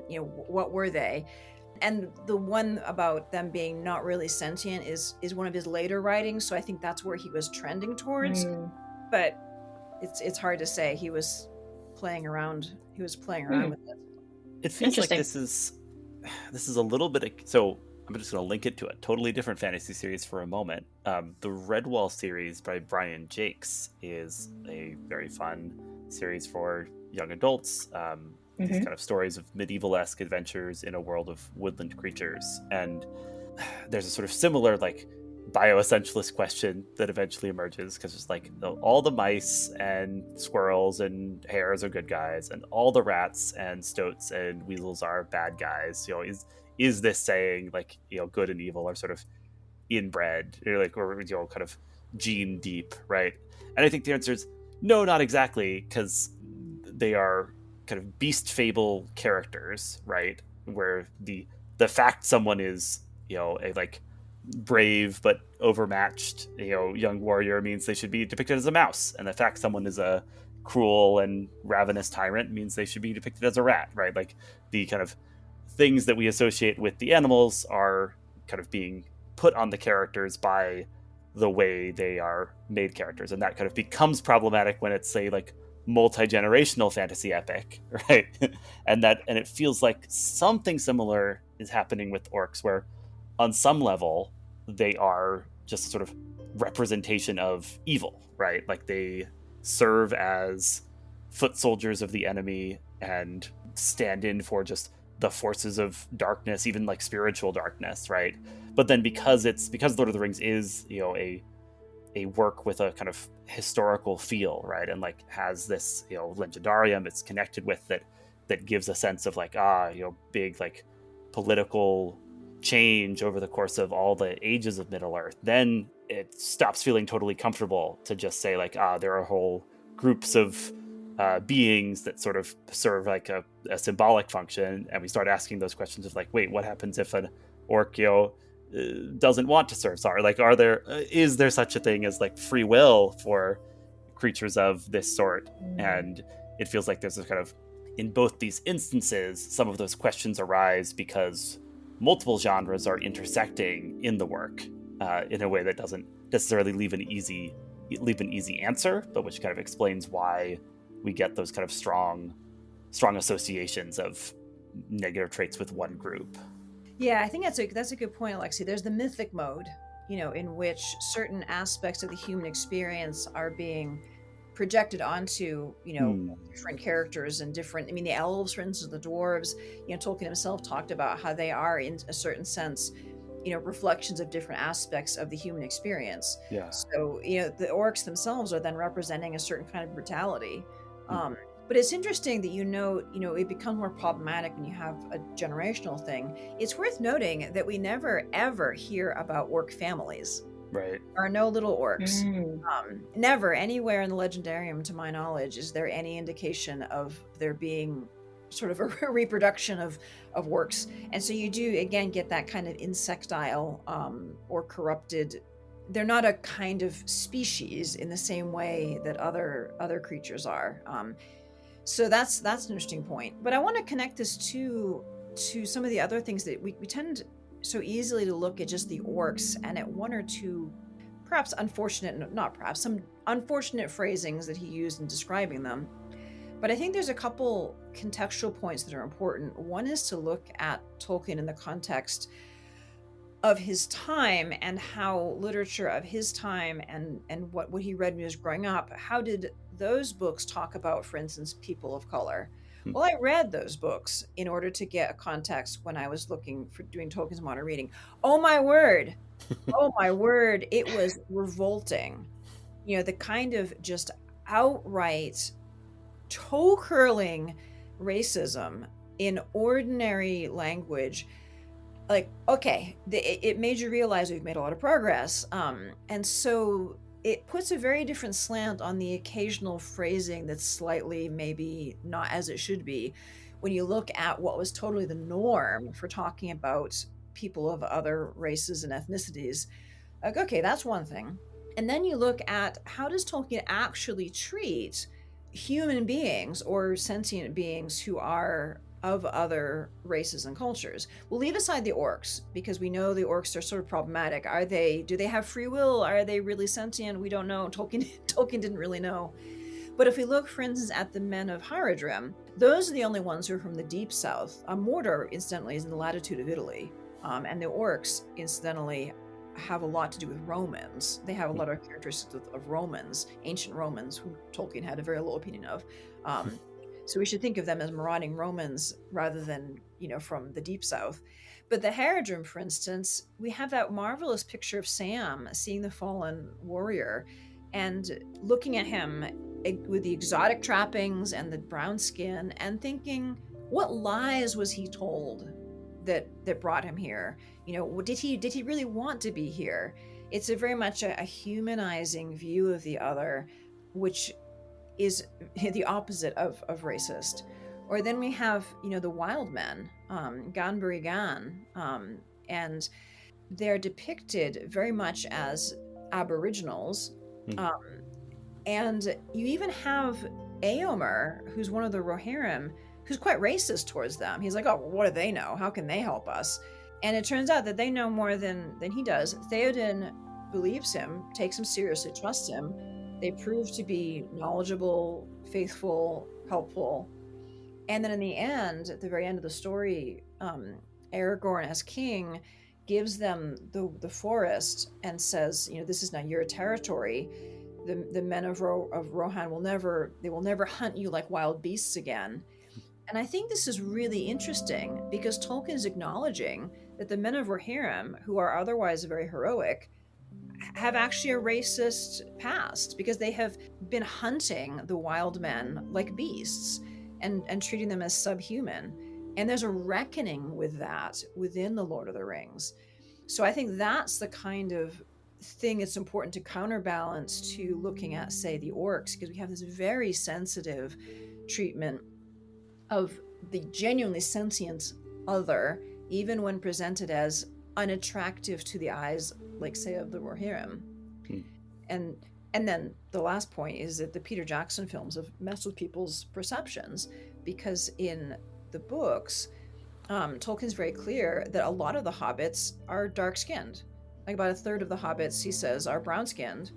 What were they? And the one about them being not really sentient is one of his later writings. So I think that's where he was trending towards. But it's hard to say. He was playing around. With it. It feels like this is a little bit. So I'm just going to link it to a totally different fantasy series for a moment. The Redwall series by Brian Jakes is a very fun series for young adults. These kind of stories of medieval-esque adventures in a world of woodland creatures. And there's a sort of similar like bioessentialist question that eventually emerges, because it's like all the mice and squirrels and hares are good guys, and all the rats and stoats and weasels are bad guys. Is this saying like good and evil are sort of inbred, or kind of gene deep, right? And I think the answer is no, not exactly, because they are kind of beast fable characters, right? Where the fact someone is a like brave but overmatched young warrior means they should be depicted as a mouse, and the fact someone is a cruel and ravenous tyrant means they should be depicted as a rat, right? Like the kind of things that we associate with the animals are kind of being put on the characters by the way they are made characters, and that kind of becomes problematic when it's a like multi-generational fantasy epic, right? and it feels like something similar is happening with orcs, where on some level they are just a sort of representation of evil, right? Like they serve as foot soldiers of the enemy and stand in for just the forces of darkness, even like spiritual darkness, right? But then because Lord of the Rings is a work with a kind of historical feel, right, and like has this legendarium it's connected with that gives a sense of like big like political change over the course of all the ages of Middle Earth, then it stops feeling totally comfortable to just say like there are whole groups of beings that sort of serve like a symbolic function, and we start asking those questions of like, wait, what happens if an orc doesn't want to serve? Sorry, like is there such a thing as like free will for creatures of this sort? And it feels like there's a kind of, in both these instances, some of those questions arise because multiple genres are intersecting in the work in a way that doesn't necessarily leave an easy leave an easy answer, but which kind of explains why we get those kind of strong associations of negative traits with one group. Yeah, I think that's a good point, Alexi. There's the mythic mode, in which certain aspects of the human experience are being projected onto, different characters and different. I mean, the elves, for instance, the dwarves. Tolkien himself talked about how they are, in a certain sense, reflections of different aspects of the human experience. Yeah. So, the orcs themselves are then representing a certain kind of brutality. But it's interesting that it becomes more problematic when you have a generational thing. It's worth noting that we never, ever hear about orc families. Right. There are no little orcs. Never anywhere in the Legendarium, to my knowledge, is there any indication of there being sort of a reproduction of orcs. And so you do, again, get that kind of insectile or corrupted. They're not a kind of species in the same way that other creatures are. So that's an interesting point. But I want to connect this to some of the other things that we tend so easily to look at just the orcs and at one or two, some unfortunate phrasings that he used in describing them. But I think there's a couple contextual points that are important. One is to look at Tolkien in the context of his time and how literature of his time and what he read when he was growing up, how did those books talk about, for instance, people of color? Well, I read those books in order to get a context when I was looking for doing Tolkien's modern reading. Oh my word. It was revolting. The kind of just outright toe-curling racism in ordinary language. Like, okay, it made you realize we've made a lot of progress. And so it puts a very different slant on the occasional phrasing that's slightly maybe not as it should be when you look at what was totally the norm for talking about people of other races and ethnicities. Like, okay, that's one thing. And then you look at how does Tolkien actually treat human beings or sentient beings who are of other races and cultures. We'll leave aside the orcs because we know the orcs are sort of problematic. Do they have free will? Are they really sentient? We don't know. Tolkien didn't really know. But if we look, for instance, at the men of Haradrim, those are the only ones who are from the deep south. Mordor, incidentally, is in the latitude of Italy. And the orcs, incidentally, have a lot to do with Romans. They have a lot of characteristics of Romans, ancient Romans, who Tolkien had a very low opinion of. So we should think of them as marauding Romans rather than, from the deep south. But the Haradrim, for instance, we have that marvelous picture of Sam seeing the fallen warrior and looking at him with the exotic trappings and the brown skin and thinking, what lies was he told that brought him here? Did he really want to be here? It's a very much a humanizing view of the other, which is the opposite of racist. Or then we have, the wild men, Ganburi Gan, and they're depicted very much as aboriginals. And you even have Éomer, who's one of the Rohirrim, who's quite racist towards them. He's like, oh, what do they know? How can they help us? And it turns out that they know more than he does. Theoden believes him, takes him seriously, trusts him. They prove to be knowledgeable, faithful, helpful. And then in the end, at the very end of the story, Aragorn as king gives them the forest and says, this is now your territory. The men of Rohan will never hunt you like wild beasts again. And I think this is really interesting because Tolkien is acknowledging that the men of Rohirrim, who are otherwise very heroic, have actually a racist past because they have been hunting the wild men like beasts and treating them as subhuman. And there's a reckoning with that within the Lord of the Rings. So I think that's the kind of thing that's important to counterbalance to looking at, say, the orcs, because we have this very sensitive treatment of the genuinely sentient other, even when presented as unattractive to the eyes, like, say, of the Rohirrim. And then the last point is that the Peter Jackson films have messed with people's perceptions, because in the books, Tolkien's very clear that a lot of the hobbits are dark-skinned. Like about a third of the hobbits, he says, are brown-skinned,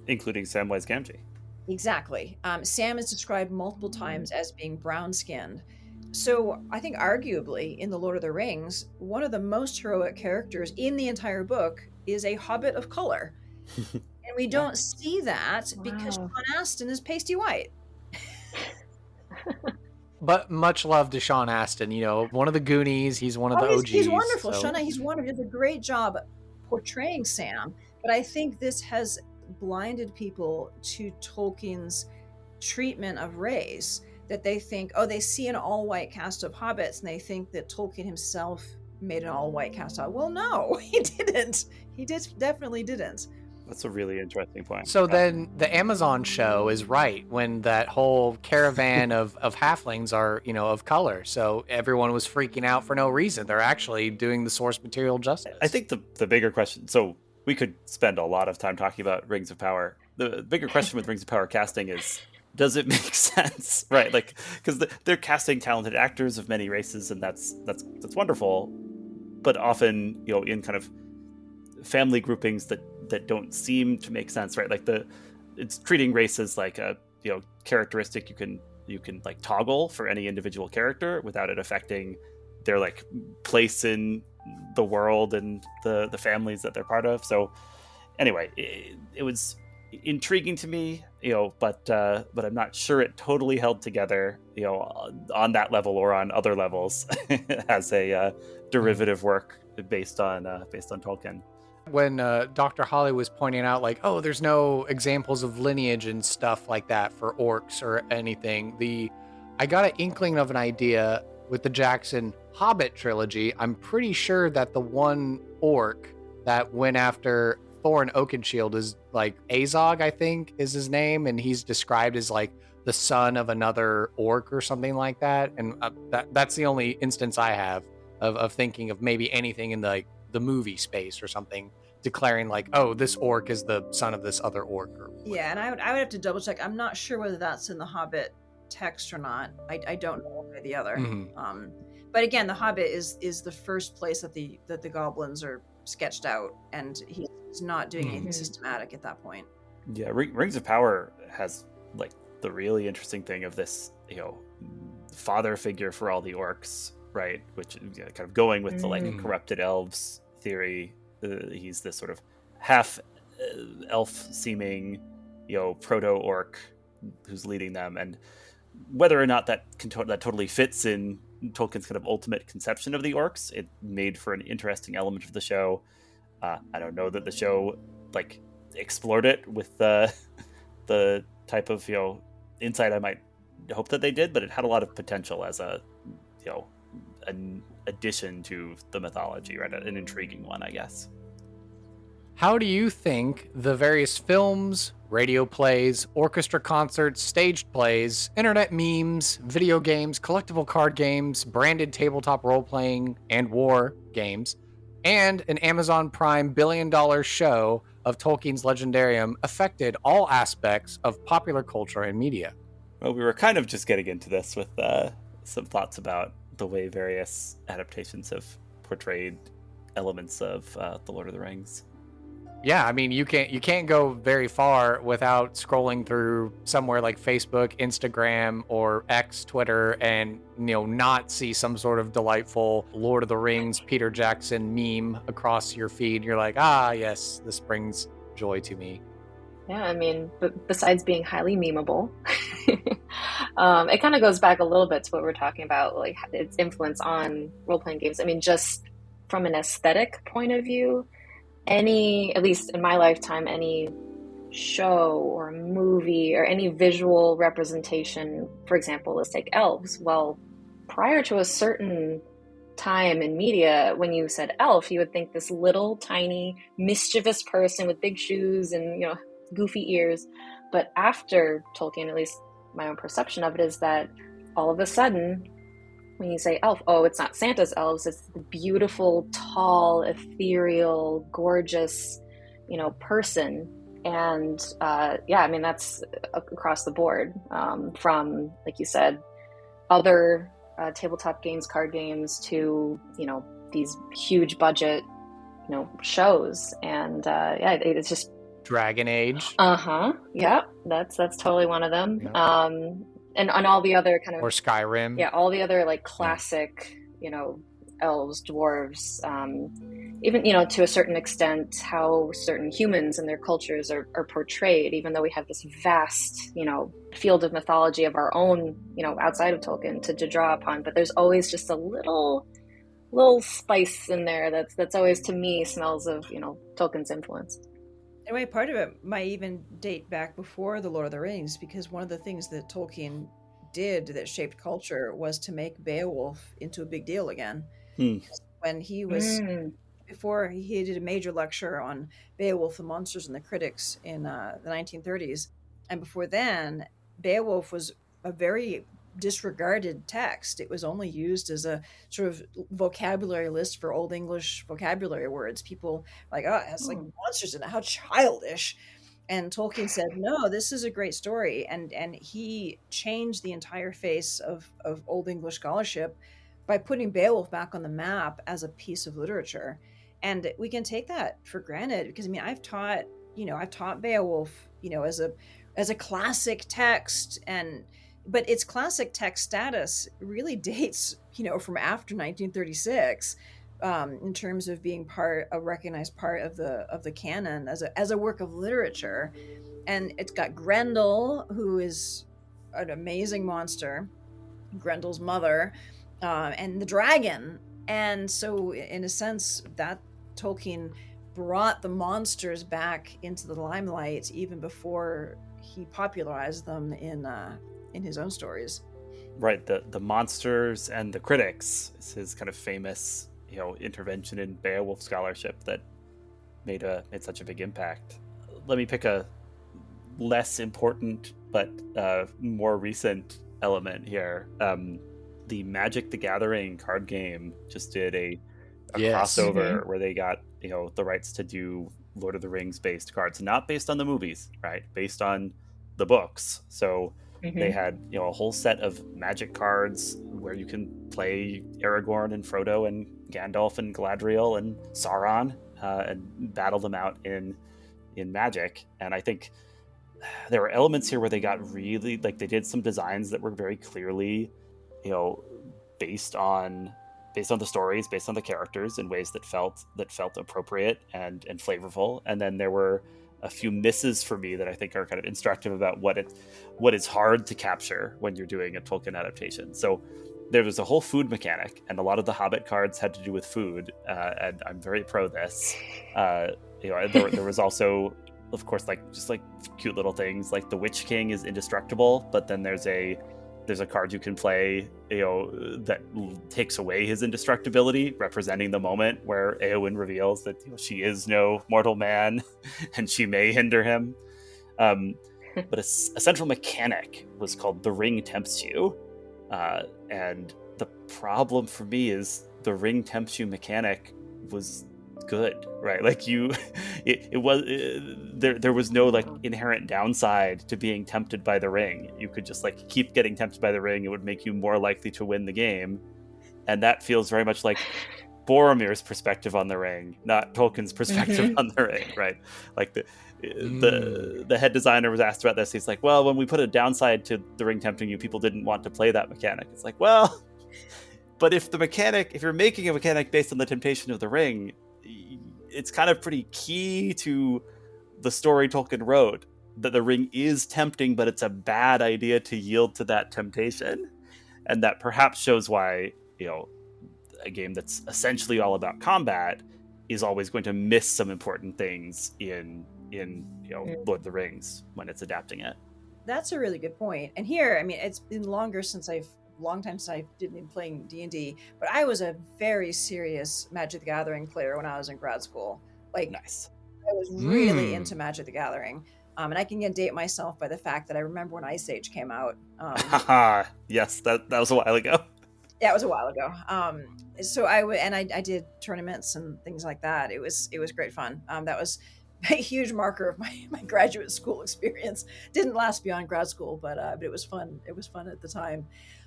including Samwise Gamgee. Exactly. Sam is described multiple times as being brown-skinned. So I think arguably in The Lord of the Rings, one of the most heroic characters in the entire book is a hobbit of color. And we don't see that because Wow. Sean Astin is pasty white. But much love to Sean Astin, one of the Goonies. He's one of the OGs. He's wonderful. So. He's wonderful. He does a great job portraying Sam. But I think this has blinded people to Tolkien's treatment of race, that they think, they see an all-white cast of hobbits and they think that Tolkien himself made an all-white cast of. Well, no, he didn't. He definitely didn't. That's a really interesting point. So then the Amazon show is right when that whole caravan of halflings are, of color. So everyone was freaking out for no reason. They're actually doing the source material justice. I think the bigger question, so we could spend a lot of time talking about Rings of Power. The bigger question with Rings of Power casting is, does it make sense? Right? Like, because they're casting talented actors of many races, and that's wonderful. But often, in kind of family groupings that don't seem to make sense, right? Like it's treating race as like a characteristic you can like toggle for any individual character without it affecting their like place in the world and the families that they're part of. So anyway, it was intriguing to me, but I'm not sure it totally held together, on that level or on other levels as a derivative work based on Tolkien. When Dr. Holly was pointing out, like, there's no examples of lineage and stuff like that for orcs or anything, I got an inkling of an idea with the Jackson Hobbit trilogy. I'm pretty sure that the one orc that went after Thorin Oakenshield is like Azog, I think is his name, and he's described as like the son of another orc or something like that. And that's the only instance I have of thinking of maybe anything in the movie space or something declaring like, this orc is the son of this other orc. Yeah, and I would have to double check. I'm not sure whether that's in the Hobbit text or not. I don't know one or the other. Mm-hmm. But again, the Hobbit is the first place that the goblins are sketched out, and he's not doing anything systematic at that point. Yeah, Rings of Power has like the really interesting thing of this, father figure for all the orcs, right? Which kind of going with the like corrupted elves theory. He's this sort of half elf seeming, proto orc who's leading them, and whether or not that totally fits in Tolkien's kind of ultimate conception of the orcs, it made for an interesting element of the show. I don't know that the show like explored it with the type of insight I might hope that they did, but it had a lot of potential as a an addition to the mythology, right? An intriguing one, I guess. How do you think the various films, radio plays, orchestra concerts, staged plays, internet memes, video games, collectible card games, branded tabletop role-playing and war games, and an Amazon Prime billion-dollar show of Tolkien's Legendarium affected all aspects of popular culture and media? Well, we were kind of just getting into this with some thoughts about the way various adaptations have portrayed elements of The Lord of the Rings. Yeah, I mean, you can't go very far without scrolling through somewhere like Facebook, Instagram, or X, Twitter, and not see some sort of delightful Lord of the Rings, Peter Jackson meme across your feed. You're like, yes, this brings joy to me. Yeah, I mean, but besides being highly memeable, it kind of goes back a little bit to what we're talking about, like its influence on role-playing games. I mean, just from an aesthetic point of view, at least in my lifetime, any show or movie or any visual representation, for example, let's take elves. Well, prior to a certain time in media, when you said elf, you would think this little tiny mischievous person with big shoes and goofy ears. But after Tolkien, at least my own perception of it is that all of a sudden, when you say elf, it's not Santa's elves, it's the beautiful, tall, ethereal, gorgeous, person. And I mean, that's across the board, from, like you said, other tabletop games, card games, to, these huge budget, shows. And it's just Dragon Age. Yeah, that's totally one of them. Yeah. And on all the other kind of Or Skyrim. Yeah, all the other like classic, elves, dwarves, even, to a certain extent, how certain humans and their cultures are portrayed, even though we have this vast, field of mythology of our own, outside of Tolkien to draw upon. But there's always just a little spice in there that's always, to me, smells of, Tolkien's influence. Anyway, part of it might even date back before The Lord of the Rings, because one of the things that Tolkien did that shaped culture was to make Beowulf into a big deal again. When he was, before he did a major lecture on Beowulf, the monsters and the critics in the 1930s, and before then, Beowulf was a very disregarded text. It was only used as a sort of vocabulary list for Old English vocabulary words. People like, oh, it has like monsters in it, how childish. And Tolkien said, no, this is a great story. And he changed the entire face of Old English scholarship by putting Beowulf back on the map as a piece of literature. And we can take that for granted, because I've taught Beowulf, as a classic text, but its classic text status really dates, from after 1936, in terms of being a recognized part of the canon as a work of literature. And it's got Grendel, who is an amazing monster, Grendel's mother, and the dragon. And so, in a sense, that Tolkien brought the monsters back into the limelight even before he popularized them in his own stories. Right, the monsters and the critics is his kind of famous, intervention in Beowulf scholarship that made such a big impact. Let me pick a less important but more recent element here. The Magic the Gathering card game just did a crossover where they got the rights to do Lord of the Rings based cards, not based on the movies, right? Based on the books. So they had a whole set of Magic cards where you can play Aragorn and Frodo and Gandalf and Galadriel and Sauron and battle them out in Magic. And I think there were elements here where they got really, like, they did some designs that were very clearly based on the stories, based on the characters in ways that felt appropriate and flavorful. And then there were a few misses for me that I think are kind of instructive about what is hard to capture when you're doing a Tolkien adaptation. So there was a whole food mechanic, and a lot of the Hobbit cards had to do with food, and I'm very pro this. There was also, of course, just cute little things, like the Witch King is indestructible, but then there's a card you can play, that takes away his indestructibility, representing the moment where Éowyn reveals that she is no mortal man and she may hinder him. But a central mechanic was called The Ring Tempts You. And the problem for me is the Ring Tempts You mechanic was good, right? There was no inherent downside to being tempted by the ring. You could just keep getting tempted by the ring. It would make you more likely to win the game, and that feels very much like Boromir's perspective on the ring, not Tolkien's perspective on the ring, right? The head designer was asked about this. He's like, well, when we put a downside to the ring tempting you, people didn't want to play that mechanic. It's like, well, but if you're making a mechanic based on the temptation of the ring, it's kind of pretty key to the story Tolkien wrote that the ring is tempting, but it's a bad idea to yield to that temptation. And that perhaps shows why, a game that's essentially all about combat is always going to miss some important things in Lord of the Rings when it's adapting it. That's a really good point. And here, it's been long time since I didn't been playing D&D, but I was a very serious Magic the Gathering player when I was in grad school. Nice. I was really into Magic the Gathering. And I can date myself by the fact that I remember when Ice Age came out. Yes, that was a while ago. Yeah, it was a while ago. So I did tournaments and things like that. It was great fun. That was a huge marker of my graduate school experience. Didn't last beyond grad school, but it was fun. It was fun at the time.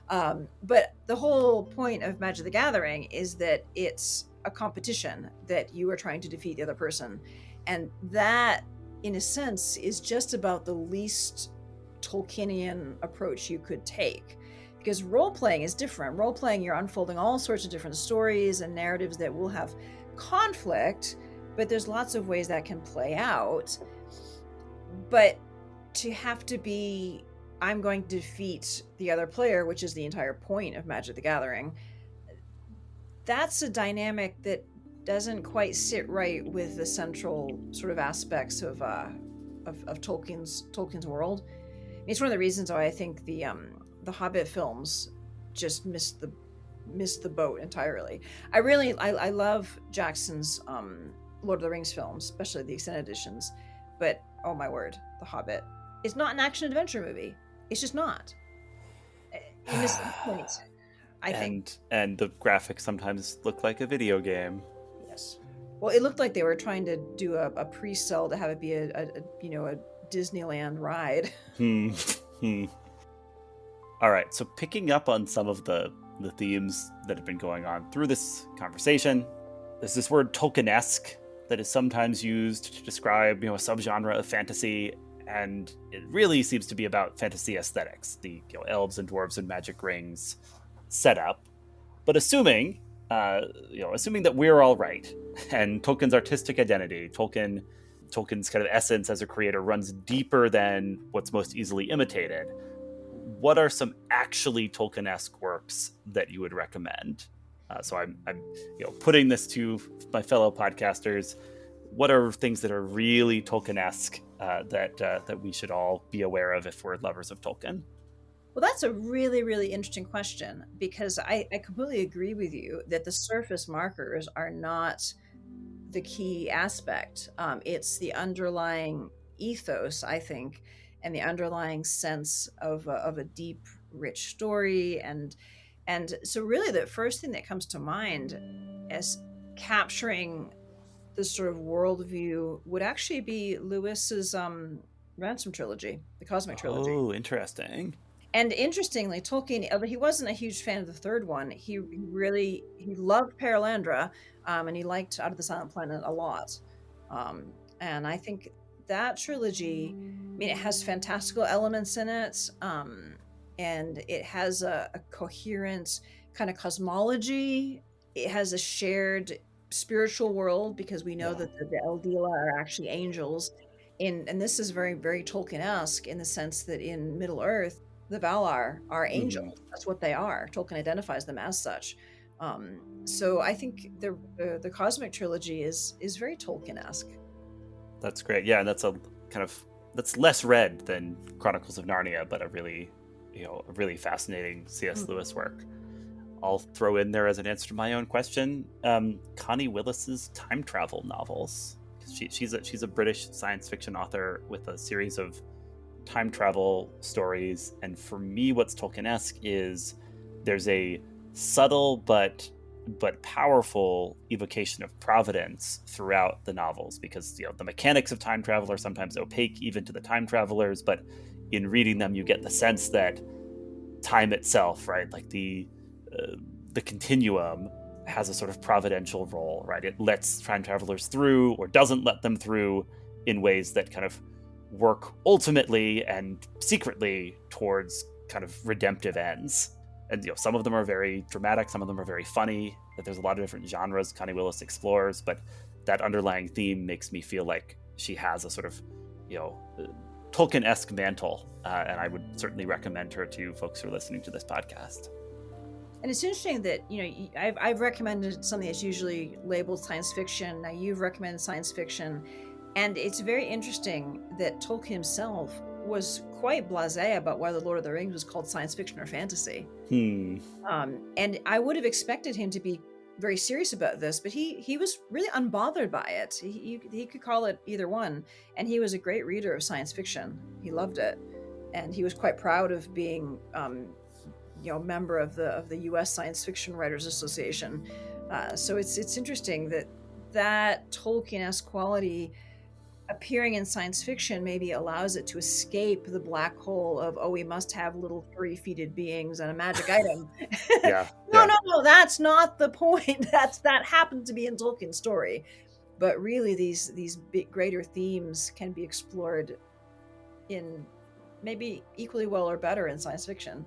But the whole point of Magic the Gathering is that it's a competition that you are trying to defeat the other person. And that in a sense, is just about the least Tolkienian approach you could take. Because role-playing is different. Role-playing, you're unfolding all sorts of different stories and narratives that will have conflict, but there's lots of ways that can play out. But to have to be, I'm going to defeat the other player, which is the entire point of Magic the Gathering, that's a dynamic that doesn't quite sit right with the central sort of aspects of Tolkien's world. It's one of the reasons why I think the Hobbit films just missed the boat entirely. I love Jackson's Lord of the Rings films, especially the extended editions, but oh my word, The Hobbit is not an action adventure movie. It's just not. You missed the point, I think. And the graphics sometimes look like a video game. Yes. Well, it looked like they were trying to do a pre-sell to have it be a Disneyland ride. All right, so picking up on some of the themes that have been going on through this conversation, there's this word Tolkien-esque that is sometimes used to describe, a subgenre of fantasy, and it really seems to be about fantasy aesthetics, the elves and dwarves and magic rings setup. But assuming that we're all right, and Tolkien's artistic identity, Tolkien's kind of essence as a creator runs deeper than what's most easily imitated, what are some actually Tolkien-esque works that you would recommend? So I'm putting this to my fellow podcasters. What are things that are really Tolkien-esque that we should all be aware of if we're lovers of Tolkien? Well, that's a really, really interesting question, because I completely agree with you that the surface markers are not the key aspect. It's the underlying ethos, I think, and the underlying sense of a deep, rich story. And so really the first thing that comes to mind as capturing this sort of worldview would actually be Lewis's Ransom trilogy, the Cosmic trilogy. Oh, interesting. And interestingly, Tolkien, although he wasn't a huge fan of the third one, he loved Perelandra, and he liked Out of the Silent Planet a lot. And I think that trilogy, it has fantastical elements in it, and it has a coherent kind of cosmology. It has a shared spiritual world, because we know that the Eldila are actually angels. And this is very, very Tolkien-esque in the sense that in Middle Earth, the Valar are angels. Mm-hmm. That's what they are. Tolkien identifies them as such. So I think the Cosmic trilogy is very Tolkien-esque. That's great. Yeah, and that's less read than Chronicles of Narnia, but a really fascinating C.S. Lewis work. I'll throw in there as an answer to my own question, Connie Willis's time travel novels. She's a British science fiction author with a series of time travel stories, and for me, what's Tolkien-esque is there's a subtle but powerful evocation of providence throughout the novels, because the mechanics of time travel are sometimes opaque even to the time travelers, but in reading them you get the sense that time itself, right, like the continuum has a sort of providential role, right? It lets time travelers through or doesn't let them through in ways that kind of work ultimately and secretly towards kind of redemptive ends. And some of them are very dramatic, some of them are very funny. That there's a lot of different genres Connie Willis explores, but that underlying theme makes me feel like she has a sort of Tolkien-esque mantle, and I would certainly recommend her to folks who are listening to this podcast. And it's interesting that I've recommended something that's usually labeled science fiction. Now you've recommended science fiction, and it's very interesting that Tolkien himself was quite blasé about whether Lord of the Rings was called science fiction or fantasy. And I would have expected him to be very serious about this, but he was really unbothered by it. He could call it either one, and he was a great reader of science fiction. He loved it, and he was quite proud of being member of the U.S. Science Fiction Writers Association. So it's interesting that Tolkien-esque quality appearing in science fiction maybe allows it to escape the black hole of, we must have little furry-feeted beings and a magic item. No, that's not the point. That happened to be in Tolkien's story. but really these big, greater themes can be explored in maybe equally well or better in science fiction.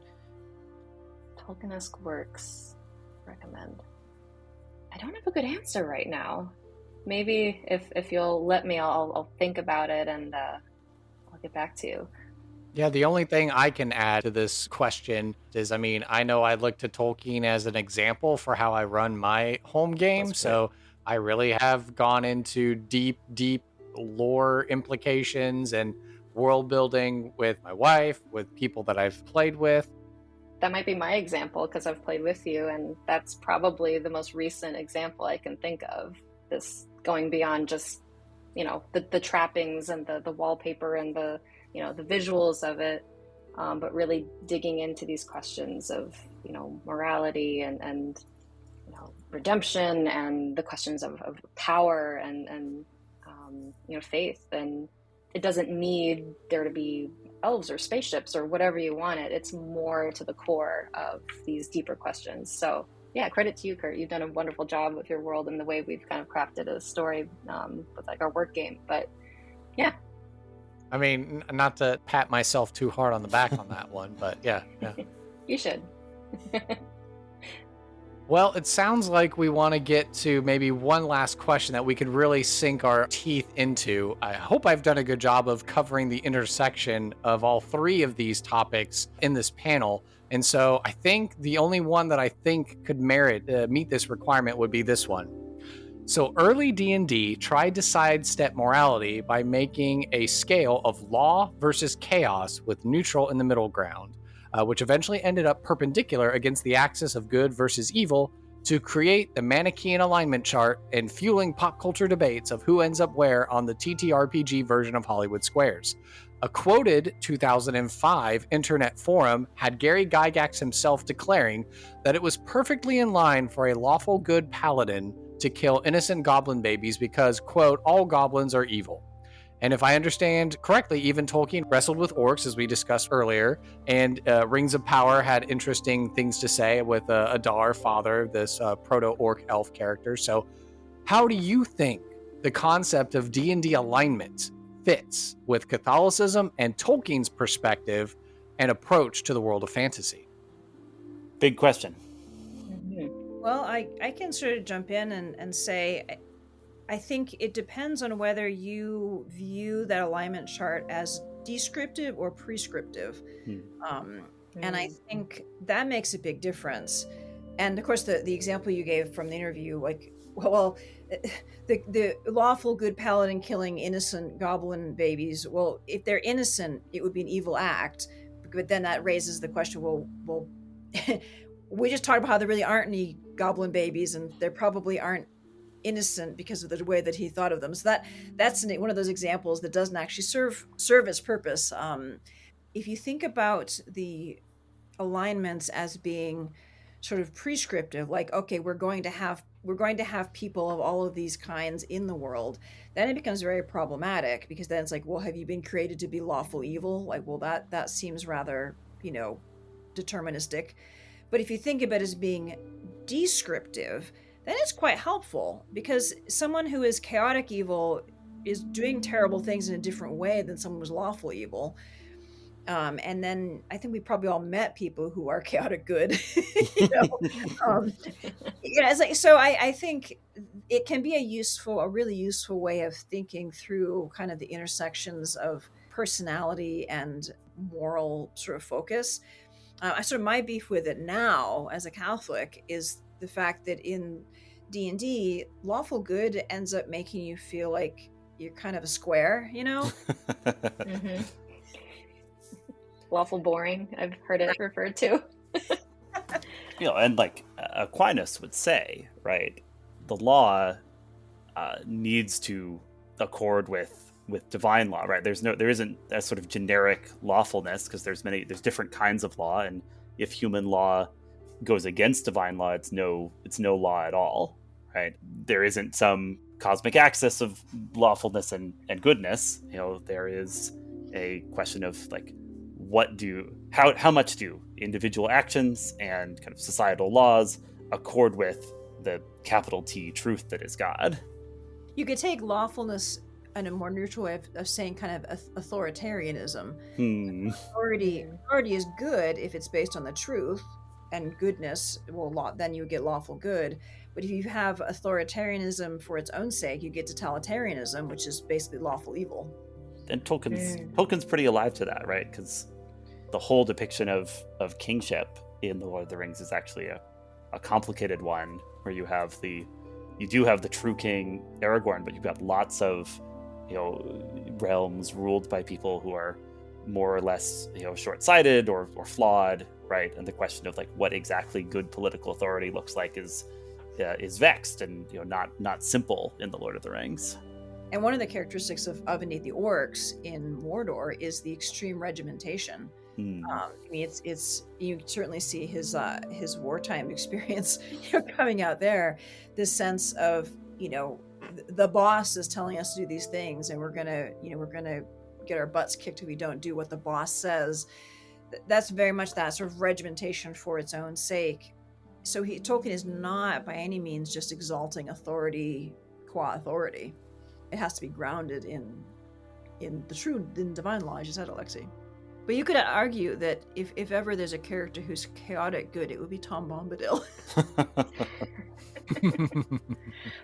Tolkien-esque works recommend. I don't have a good answer right now. Maybe if you'll let me, I'll think about it and I'll get back to you. Yeah, the only thing I can add to this question is, I mean, I know I look to Tolkien as an example for how I run my home game. That's So I really have gone into deep lore implications and world building with my wife, with people that I've played with. That might be my example because I've played with you, and that's probably the most recent example I can think of. This going beyond just, the trappings and the wallpaper and the visuals of it, but really digging into these questions of, morality and redemption, and the questions of power and faith. And it doesn't need there to be elves or spaceships or whatever you want it. It's more to the core of these deeper questions. So yeah, credit to you, Kurt. You've done a wonderful job with your world and the way we've kind of crafted a story with like our work game. But yeah. I mean, not to pat myself too hard on the back on that one, but yeah. You should. Well, it sounds like we want to get to maybe one last question that we could really sink our teeth into. I hope I've done a good job of covering the intersection of all three of these topics in this panel. And so I think the only one that I think could meet this requirement would be this one. So early D&D tried to sidestep morality by making a scale of law versus chaos with neutral in the middle ground, which eventually ended up perpendicular against the axis of good versus evil to create the Manichaean alignment chart and fueling pop culture debates of who ends up where on the TTRPG version of Hollywood Squares. A quoted 2005 internet forum had Gary Gygax himself declaring that it was perfectly in line for a lawful good paladin to kill innocent goblin babies because, quote, all goblins are evil. And if I understand correctly, even Tolkien wrestled with orcs, as we discussed earlier, and Rings of Power had interesting things to say with Adar, father, this proto-orc elf character. So how do you think the concept of D&D alignment fits with Catholicism and Tolkien's perspective and approach to the world of fantasy? Big question. Well, I can sort of jump in and say, I think it depends on whether you view that alignment chart as descriptive or prescriptive. And I think that makes a big difference. And of course, the example you gave from the interview, like, well, the lawful good paladin killing innocent goblin babies, well, if they're innocent, it would be an evil act. But then that raises the question, well, we just talked about how there really aren't any goblin babies, and there probably aren't innocent because of the way that he thought of them. So that's one of those examples that doesn't actually serve its purpose. If you think about the alignments as being sort of prescriptive, like, okay, we're going to have people of all of these kinds in the world, then it becomes very problematic, because then it's like, well, have you been created to be lawful evil? Like, well, that seems rather, deterministic. But if you think of it as being descriptive, then it's quite helpful, because someone who is chaotic evil is doing terrible things in a different way than someone who's lawful evil. And then I think we probably all met people who are chaotic good. It's like, so I think it can be a really useful way of thinking through kind of the intersections of personality and moral sort of focus. My beef with it now as a Catholic is the fact that in D&D, lawful good ends up making you feel like you're kind of a square, Mm-hmm. Lawful boring, I've heard it referred to. And like Aquinas would say, right, the law needs to accord with divine law, right? There isn't a sort of generic lawfulness, because there's different kinds of law, and if human law goes against divine law, it's no law at all, right? There isn't some cosmic axis of lawfulness and goodness. There is a question of like, how much do individual actions and kind of societal laws accord with the capital T truth that is God? You could take lawfulness in a more neutral way of saying kind of authoritarianism. Authority is good if it's based on the truth, and goodness, well, then you get lawful good. But if you have authoritarianism for its own sake, you get totalitarianism, which is basically lawful evil. And Tolkien's pretty alive to that, right? Because the whole depiction of kingship in The Lord of the Rings is actually a complicated one, where you do have the true king Aragorn, but you've got lots of realms ruled by people who are more or less short-sighted or flawed, right? And the question of like what exactly good political authority looks like is vexed and not simple in The Lord of the Rings. And one of the characteristics of indeed the orcs in Mordor is the extreme regimentation. I mean, it's you certainly see his wartime experience coming out there. This sense of the boss is telling us to do these things, and we're gonna get our butts kicked if we don't do what the boss says. That's very much that sort of regimentation for its own sake. So Tolkien is not by any means just exalting authority qua authority. It has to be grounded in divine law, as you said, Alexi. But you could argue that if ever there's a character who's chaotic good, it would be Tom Bombadil.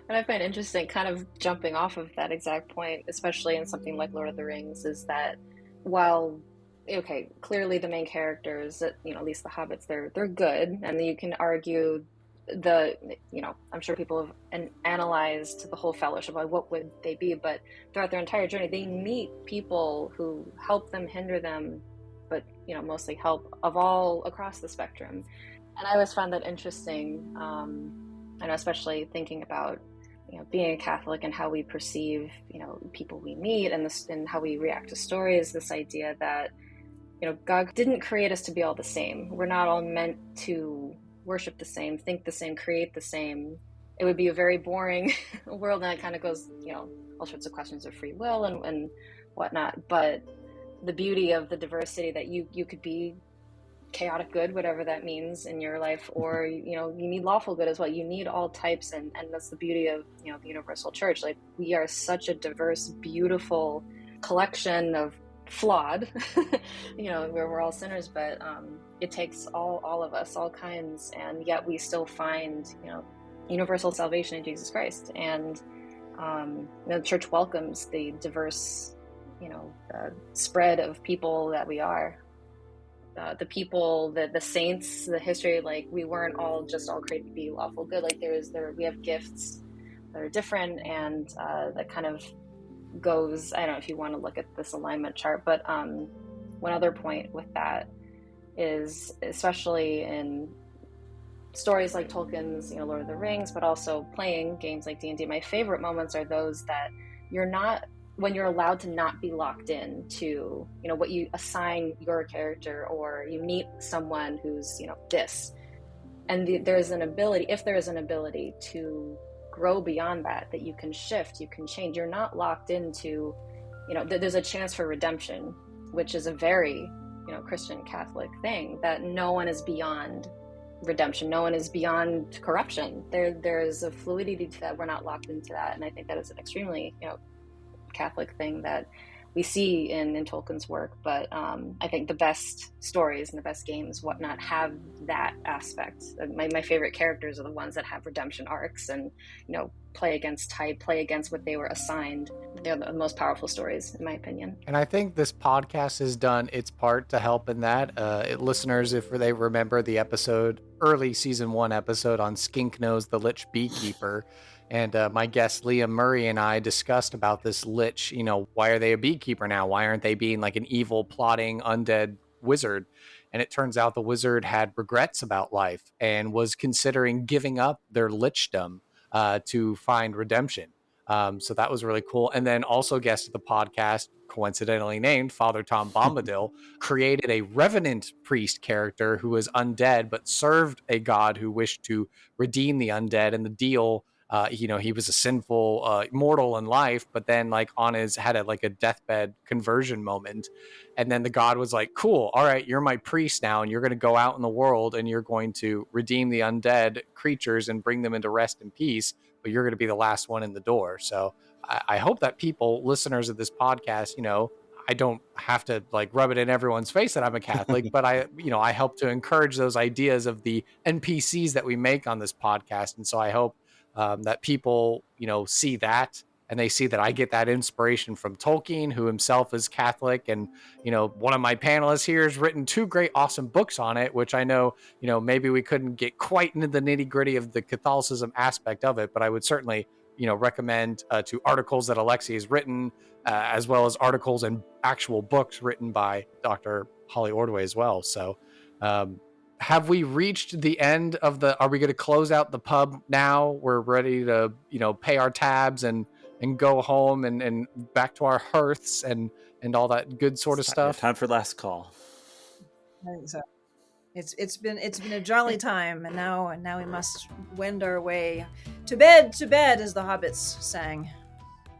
What I find interesting, kind of jumping off of that exact point, especially in something like Lord of the Rings, is that while clearly the main characters, at least the hobbits, they're good, and you can argue I'm sure people have analyzed the whole fellowship, like what would they be, but throughout their entire journey they meet people who help them, hinder them, but mostly help of all across the spectrum. And I always found that interesting, especially thinking about being a Catholic and how we perceive people we meet, and how we react to stories. This idea that God didn't create us to be all the same. We're not all meant to worship the same, think the same, create the same. It would be a very boring world, and it kind of goes, all sorts of questions of free will and whatnot. But the beauty of the diversity that you could be chaotic good, whatever that means in your life, or you need lawful good as well. You need all types, and that's the beauty of the universal church. Like, we are such a diverse, beautiful collection of flawed where we're all sinners, but it takes all of us, all kinds, and yet we still find universal salvation in Jesus Christ. And the church welcomes the diverse spread of people that we are, the people, the saints, the history. Like, we weren't all created to be lawful good. Like, we have gifts that are different, and that kind of goes, I don't know if you want to look at this alignment chart, but one other point with that is, especially in stories like Tolkien's Lord of the Rings, but also playing games like D&D, my favorite moments are those that when you're allowed to not be locked in to what you assign your character, or you meet someone who's this, and there's an ability to grow beyond that you can shift, you can change. You're not locked into, there's a chance for redemption, which is a very, Christian Catholic thing, that no one is beyond redemption. No one is beyond corruption. There's a fluidity to that. We're not locked into that. And I think that is an extremely, Catholic thing that we see in Tolkien's work. But I think the best stories and the best games, whatnot, have that aspect. My favorite characters are the ones that have redemption arcs and, play against type, play against what they were assigned. They're the most powerful stories, in my opinion. And I think this podcast has done its part to help in that. Listeners, if they remember the early season 1 episode on Skinknose the Lich Beekeeper, and my guest Liam Murray and I discussed about this lich. Why are they a beekeeper now? Why aren't they being like an evil, plotting, undead wizard? And it turns out the wizard had regrets about life and was considering giving up their lichdom to find redemption. So that was really cool. And then also guest of the podcast, coincidentally named Father Tom Bombadil, created a revenant priest character who was undead but served a god who wished to redeem the undead. And the deal, he was a sinful mortal in life, but then had a deathbed conversion moment. And then the god was like, cool, all right, you're my priest now, and you're going to go out in the world and you're going to redeem the undead creatures and bring them into rest and peace, but but you're going to be the last one in the door. So I hope that people, listeners of this podcast, I don't have to like rub it in everyone's face that I'm a Catholic, but I help to encourage those ideas of the NPCs that we make on this podcast. And so I hope that people, see that, and they see that I get that inspiration from Tolkien, who himself is Catholic. And, one of my panelists here has written 2 great, awesome books on it, which I know, maybe we couldn't get quite into the nitty gritty of the Catholicism aspect of it, but I would certainly, recommend to articles that Alexi has written, as well as articles and actual books written by Dr. Holly Ordway as well. So, have we reached the end of are we going to close out the pub now? We're ready to, pay our tabs and go home and back to our hearths and all that good sort of stuff. Time for last call. I think so. It's been a jolly time, and now we must wend our way to bed, as the hobbits sang.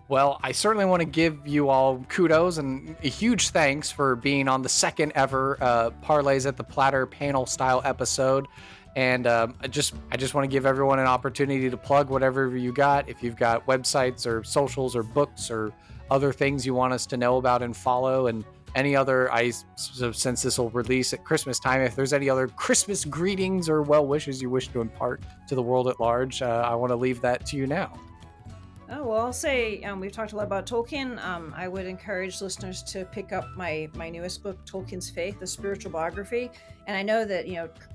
Well, I certainly want to give you all kudos and a huge thanks for being on the second ever Parleys at the Platter panel style episode. And I just want to give everyone an opportunity to plug whatever you got. If you've got websites or socials or books or other things you want us to know about and follow, and any other, since this will release at Christmas time, if there's any other Christmas greetings or well wishes you wish to impart to the world at large, I want to leave that to you now. Oh, well, I'll say we've talked a lot about Tolkien. I would encourage listeners to pick up my newest book, Tolkien's Faith, a spiritual biography. And I know that,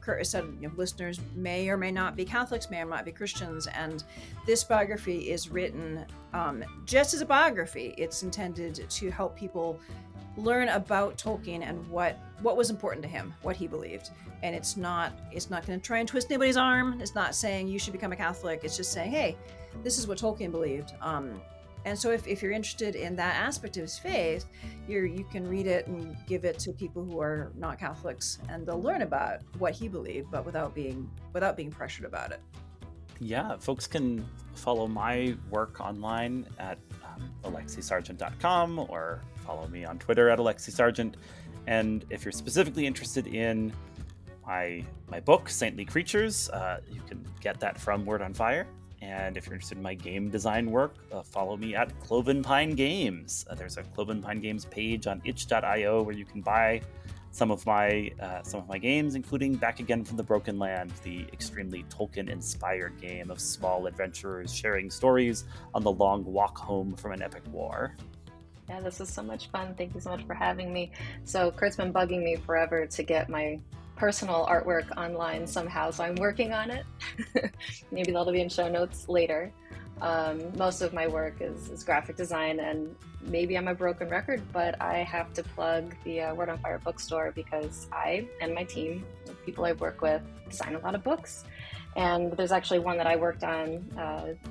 Kurt said listeners may or may not be Catholics, may or may not be Christians. And this biography is written just as a biography. It's intended to help people learn about Tolkien and what was important to him, what he believed. And it's not going to try and twist anybody's arm. It's not saying you should become a Catholic. It's just saying, hey, this is what Tolkien believed. And so if you're interested in that aspect of his faith, you can read it and give it to people who are not Catholics, and they'll learn about what he believed, but without being pressured about it. Yeah, folks can follow my work online at alexisargeant.com, or follow me on Twitter at Alexi Sargeant. And if you're specifically interested in my book, Saintly Creatures, you can get that from Word on Fire. And if you're interested in my game design work, follow me at Cloven Pine Games. There's a Cloven Pine Games page on itch.io where you can buy some of my games, including Back Again from the Broken Land, the extremely Tolkien-inspired game of small adventurers sharing stories on the long walk home from an epic war. Yeah, this was so much fun. Thank you so much for having me. So Kurt's been bugging me forever to get my personal artwork online somehow, so I'm working on it. Maybe that'll be in show notes later. Most of my work is graphic design, and maybe I'm a broken record, but I have to plug the Word on Fire bookstore, because I and my team, the people I work with, design a lot of books. And there's actually one that I worked on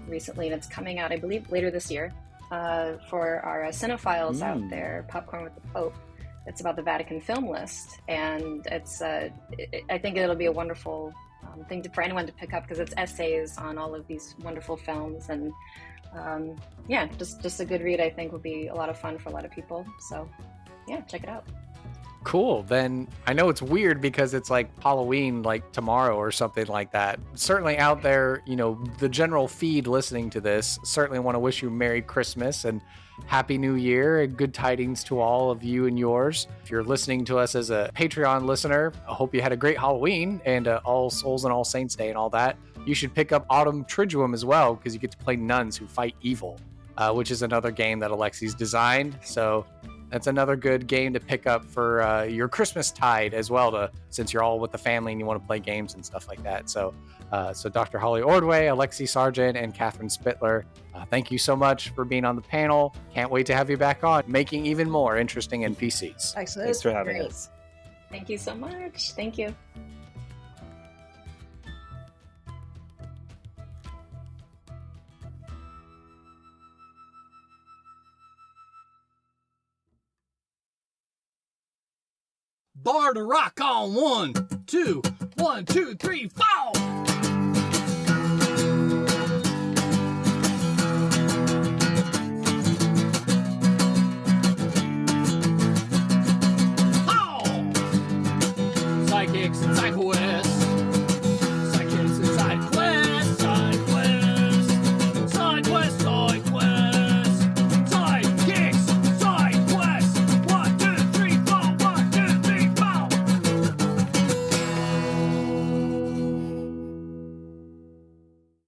recently, and it's coming out, I believe, later this year for our cinephiles out there, Popcorn with the Pope. It's about the Vatican film list, and I think it'll be a wonderful thing for anyone to pick up, because it's essays on all of these wonderful films, and just a good read. I think would be a lot of fun for a lot of people. So yeah, check it out. Cool. Then I know it's weird because it's like Halloween, like tomorrow or something like that. Certainly out there, the general feed listening to this, certainly want to wish you Merry Christmas and Happy New Year, and good tidings to all of you and yours. If you're listening to us as a Patreon listener, I hope you had a great Halloween and All Souls and All Saints Day and all that. You should pick up Autumn Triduum as well, because you get to play nuns who fight evil, which is another game that Alexi's designed. So that's another good game to pick up for your Christmas tide as well, since you're all with the family and you want to play games and stuff like that. So Dr. Holly Ordway, Alexi Sargeant, and Catherine Spittler, thank you so much for being on the panel. Can't wait to have you back on, making even more interesting NPCs. Excellent. Thanks for having us. Thank you so much. Thank you. Bar to rock on 1, 2, 1, 2, 3, 4.